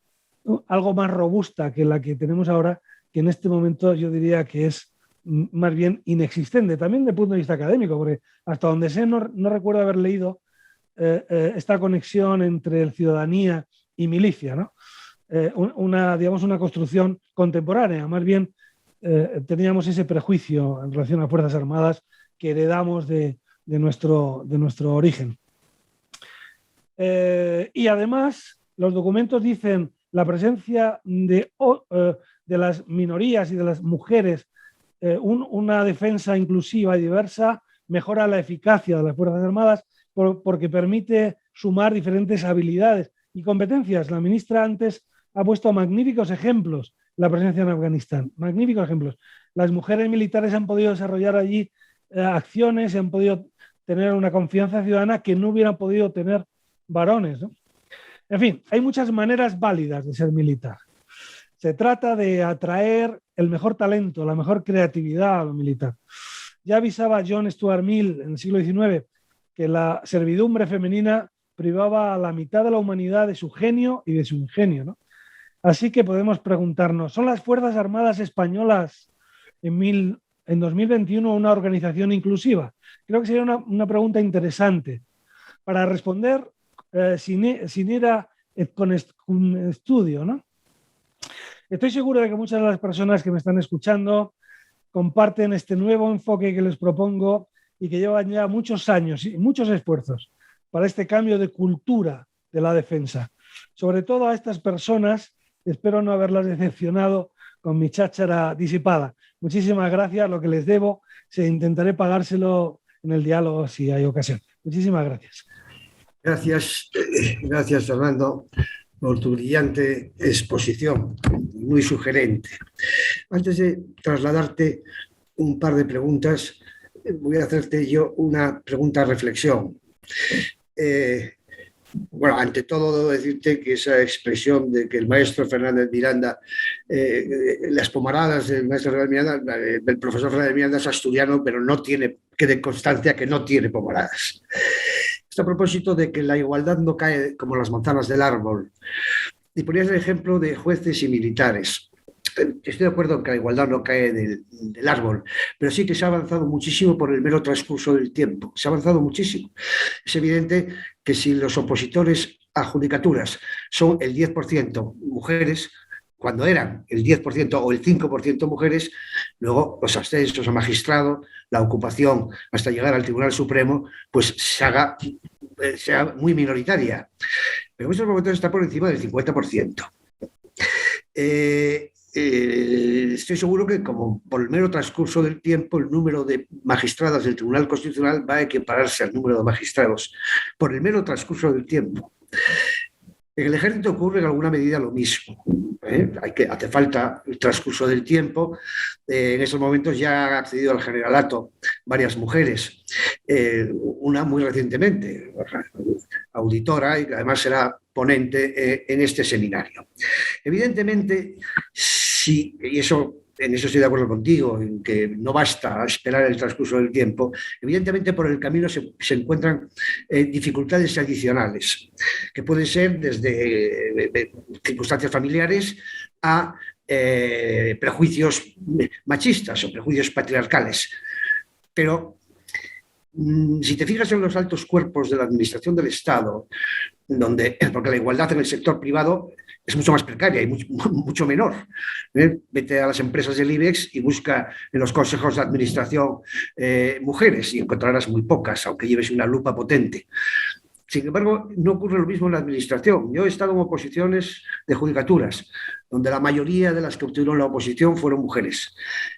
algo más robusta que la que tenemos ahora, que en este momento yo diría que es más bien inexistente, también desde el punto de vista académico, porque hasta donde sé no recuerdo haber leído esta conexión entre ciudadanía y milicia, ¿no? Digamos, una construcción contemporánea, más bien teníamos ese prejuicio en relación a Fuerzas Armadas que heredamos de nuestro origen. Y además, los documentos dicen la presencia de las minorías y de las mujeres, una defensa inclusiva y diversa mejora la eficacia de las Fuerzas Armadas porque permite sumar diferentes habilidades y competencias. La ministra antes ha puesto magníficos ejemplos la presencia en Afganistán, magníficos ejemplos. Las mujeres militares han podido desarrollar allí acciones y han podido tener una confianza ciudadana que no hubieran podido tener varones, ¿no? En fin, hay muchas maneras válidas de ser militar. Se trata de atraer el mejor talento, la mejor creatividad a lo militar. Ya avisaba John Stuart Mill en el siglo XIX que la servidumbre femenina privaba a la mitad de la humanidad de su genio y de su ingenio, ¿no? Así que podemos preguntarnos, ¿son las Fuerzas Armadas Españolas en 2021 una organización inclusiva? Creo que sería una pregunta interesante para responder sin ir con un estudio, ¿no? Estoy seguro de que muchas de las personas que me están escuchando comparten este nuevo enfoque que les propongo y que llevan ya muchos años y muchos esfuerzos para este cambio de cultura de la defensa. Sobre todo a estas personas, espero no haberlas decepcionado con mi cháchara disipada. Muchísimas gracias, lo que les debo, intentaré pagárselo en el diálogo si hay ocasión. Muchísimas gracias. Gracias, Fernando, por tu brillante exposición, muy sugerente. Antes de trasladarte un par de preguntas, voy a hacerte yo una pregunta reflexión. Bueno, ante todo debo decirte que esa expresión de que el maestro Fernández Miranda, las pomaradas del maestro Fernández Miranda, el profesor Fernández Miranda es asturiano, pero no tiene, quede constancia que no tiene pomaradas. Esto a propósito de que la igualdad no cae como las manzanas del árbol. Y ponías el ejemplo de jueces y militares. Estoy de acuerdo en que la igualdad no cae del árbol, pero sí que se ha avanzado muchísimo por el mero transcurso del tiempo. Se ha avanzado muchísimo. Es evidente que si los opositores a judicaturas son el 10% mujeres, cuando eran el 10% o el 5% mujeres, luego los ascensos a magistrado, la ocupación hasta llegar al Tribunal Supremo, pues sea muy minoritaria. Pero en estos momentos está por encima del 50%. Estoy seguro que, como por el mero transcurso del tiempo, el número de magistradas del Tribunal Constitucional va a equipararse al número de magistrados, por el mero transcurso del tiempo. En el ejército ocurre en alguna medida lo mismo. Hace falta el transcurso del tiempo. En esos momentos ya han accedido al generalato varias mujeres, una muy recientemente, auditora, y que además será ponente en este seminario. Evidentemente, sí, y en eso estoy de acuerdo contigo, en que no basta esperar el transcurso del tiempo. Evidentemente, por el camino se encuentran dificultades adicionales, que pueden ser desde circunstancias familiares a prejuicios machistas o prejuicios patriarcales. Pero si te fijas en los altos cuerpos de la administración del Estado, porque la igualdad en el sector privado es mucho más precaria y mucho menor. Vete a las empresas del IBEX y busca en los consejos de administración mujeres y encontrarás muy pocas, aunque lleves una lupa potente. Sin embargo, no ocurre lo mismo en la administración. Yo he estado en oposiciones de judicaturas, donde la mayoría de las que obtuvieron la oposición fueron mujeres.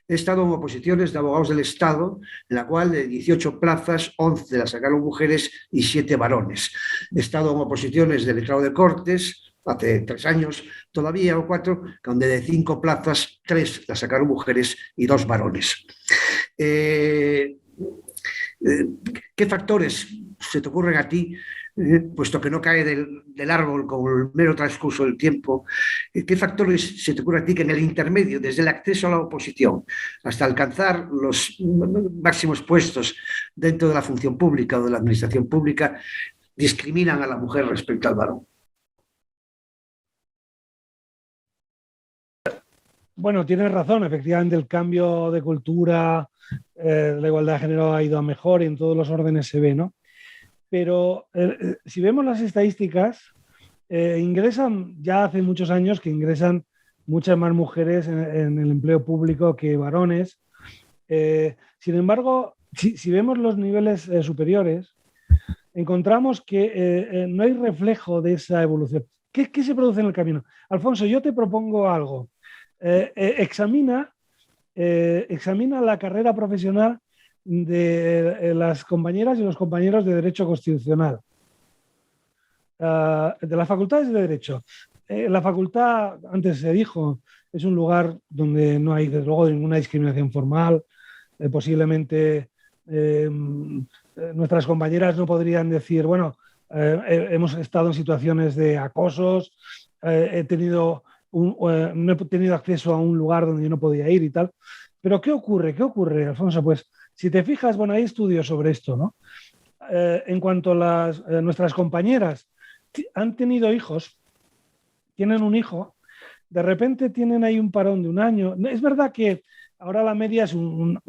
He estado en oposiciones de abogados del Estado, en la cual de 18 plazas, 11 las sacaron mujeres y 7 varones. He estado en oposiciones de letrado de Cortes, hace 3 años todavía o 4, donde de 5 plazas, 3 las sacaron mujeres y 2 varones. ¿Qué factores se te ocurren a ti, puesto que no cae del árbol con el mero transcurso del tiempo? ¿Qué factores se te ocurren a ti que en el intermedio, desde el acceso a la oposición hasta alcanzar los máximos puestos dentro de la función pública o de la administración pública, discriminan a la mujer respecto al varón? bueno, tienes razón, efectivamente el cambio de cultura, la igualdad de género ha ido a mejor y en todos los órdenes se ve, ¿no? Pero si vemos las estadísticas, ingresan, ya hace muchos años que ingresan muchas más mujeres en el empleo público que varones. Sin embargo, si vemos los niveles superiores, encontramos que no hay reflejo de esa evolución. ¿Qué se produce en el camino? Alfonso, yo te propongo algo. Examina la carrera profesional de las compañeras y los compañeros de Derecho Constitucional, de las facultades de Derecho. La facultad, antes se dijo, es un lugar donde no hay, desde luego, ninguna discriminación formal. Posiblemente nuestras compañeras no podrían decir, bueno, hemos estado en situaciones de acosos, no he tenido acceso a un lugar donde yo no podía ir y tal. Pero ¿qué ocurre? ¿Qué ocurre, Alfonso? Pues si te fijas, bueno, hay estudios sobre esto, ¿no? En cuanto a nuestras compañeras han tenido hijos, tienen un hijo, de repente tienen ahí un parón de un año. Es verdad que ahora la media es un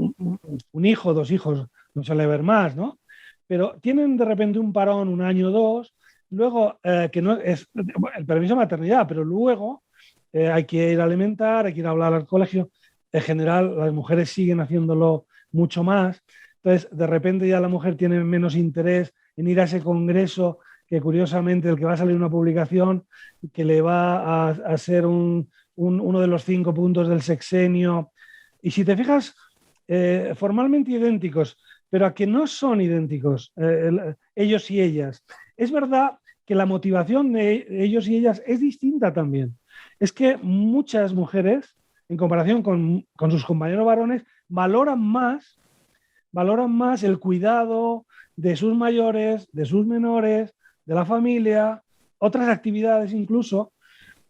hijo, 2 hijos, no suele haber más, ¿no? Pero tienen de repente un parón, 1 año, 2, luego, que no es el permiso de maternidad, pero luego hay que ir a alimentar, hay que ir a hablar al colegio. En general, las mujeres siguen haciéndolo mucho más. Entonces, de repente ya la mujer tiene menos interés en ir a ese congreso, que curiosamente el que va a salir una publicación que le va a ser uno de los 5 puntos del sexenio. Y si te fijas, formalmente idénticos, pero a que no son idénticos ellos y ellas. Es verdad que la motivación de ellos y ellas es distinta también. Es que muchas mujeres, en comparación con sus compañeros varones, valoran más el cuidado de sus mayores, de sus menores, de la familia, otras actividades incluso.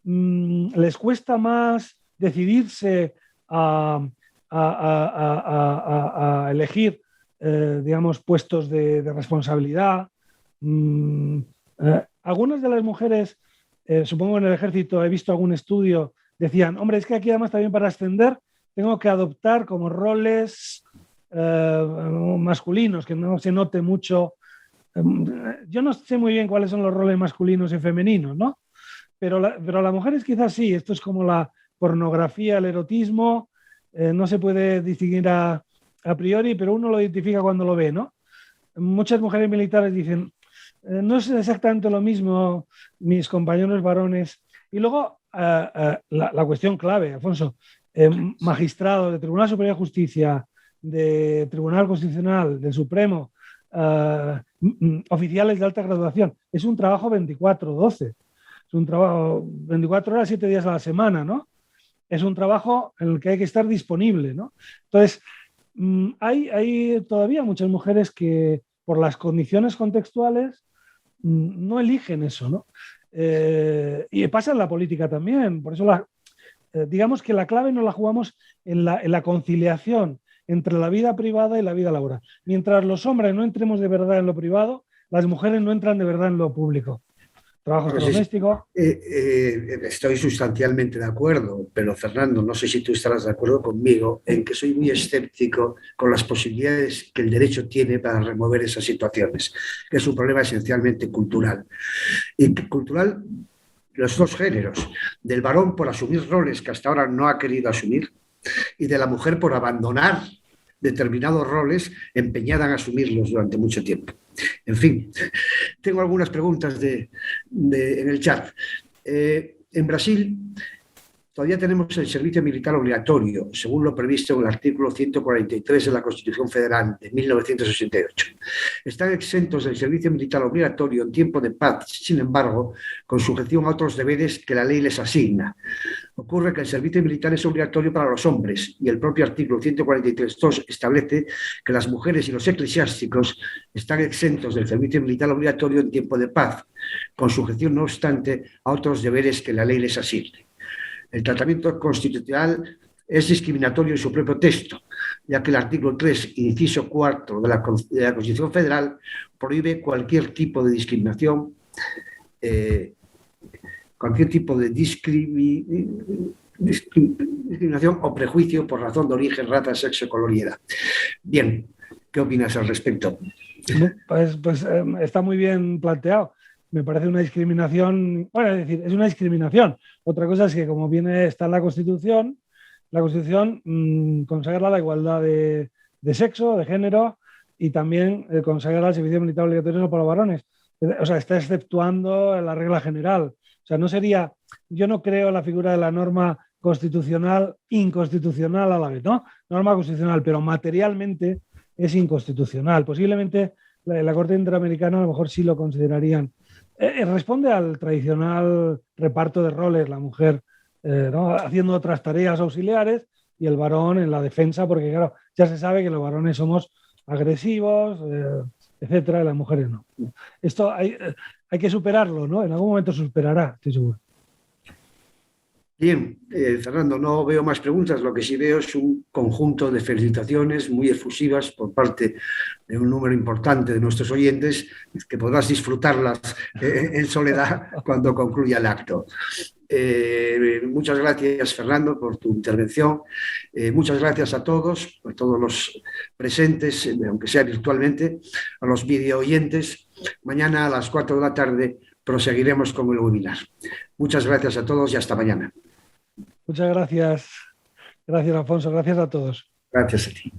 Les cuesta más decidirse a elegir, digamos, puestos de responsabilidad. Algunas de las mujeres, supongo en el ejército, he visto algún estudio, decían, hombre, es que aquí además también para ascender tengo que adoptar como roles masculinos, que no se note mucho. Yo no sé muy bien cuáles son los roles masculinos y femeninos, ¿no? Pero las mujeres quizás sí. Esto es como la pornografía, el erotismo. No se puede distinguir a priori, pero uno lo identifica cuando lo ve, ¿no? Muchas mujeres militares dicen, no es exactamente lo mismo mis compañeros varones. Y luego la cuestión clave, Alfonso, magistrado de Tribunal Superior de Justicia, de Tribunal Constitucional, del Supremo, oficiales de alta graduación, es un trabajo 24/12. Es un trabajo 24 horas, 7 días a la semana, ¿no? Es un trabajo en el que hay que estar disponible, ¿no? Entonces, hay todavía muchas mujeres que, por las condiciones contextuales, no eligen eso, ¿no? Y pasa en la política también. Por eso, digamos que la clave nos la jugamos en la conciliación entre la vida privada y la vida laboral. Mientras los hombres no entremos de verdad en lo privado, las mujeres no entran de verdad en lo público. Trabajos domésticos. Estoy sustancialmente de acuerdo, pero Fernando, no sé si tú estarás de acuerdo conmigo en que soy muy escéptico con las posibilidades que el derecho tiene para remover esas situaciones, que es un problema esencialmente cultural. Y cultural, los 2 géneros, del varón por asumir roles que hasta ahora no ha querido asumir y de la mujer por abandonar determinados roles empeñada en asumirlos durante mucho tiempo. En fin, tengo algunas preguntas en el chat. En Brasil todavía tenemos el servicio militar obligatorio, según lo previsto en el artículo 143 de la Constitución Federal de 1988. Están exentos del servicio militar obligatorio en tiempo de paz, sin embargo, con sujeción a otros deberes que la ley les asigna. Ocurre que el servicio militar es obligatorio para los hombres y el propio artículo 143.2 establece que las mujeres y los eclesiásticos están exentos del servicio militar obligatorio en tiempo de paz, con sujeción, no obstante, a otros deberes que la ley les asigne. El tratamiento constitucional es discriminatorio en su propio texto, ya que el artículo 3, inciso 4 de la Constitución Federal prohíbe cualquier tipo de discriminación, discriminación o prejuicio por razón de origen, raza, sexo, color y edad. Bien, ¿qué opinas al respecto? Pues está muy bien planteado. Me parece una discriminación, bueno, es decir, es una discriminación. Otra cosa es que como está en la Constitución consagra la igualdad de sexo, de género, y también consagra el servicio militar obligatorio para los varones. O sea, está exceptuando la regla general. O sea, yo no creo la figura de la norma constitucional inconstitucional a la vez, ¿no? Norma constitucional, pero materialmente es inconstitucional. Posiblemente la Corte Interamericana a lo mejor sí lo considerarían. Responde al tradicional reparto de roles, la mujer ¿no? haciendo otras tareas auxiliares y el varón en la defensa, porque claro, ya se sabe que los varones somos agresivos, etcétera, y las mujeres no. Esto hay que superarlo, ¿no? En algún momento se superará, estoy seguro. Bien, Fernando, no veo más preguntas. Lo que sí veo es un conjunto de felicitaciones muy efusivas por parte de un número importante de nuestros oyentes, que podrás disfrutarlas en soledad cuando concluya el acto. Muchas gracias, Fernando, por tu intervención. Muchas gracias a todos los presentes, aunque sea virtualmente, a los video oyentes. Mañana a las 4 de la tarde proseguiremos con el webinar. Muchas gracias a todos y hasta mañana. Muchas gracias. Gracias, Alfonso. Gracias a todos. Gracias a ti.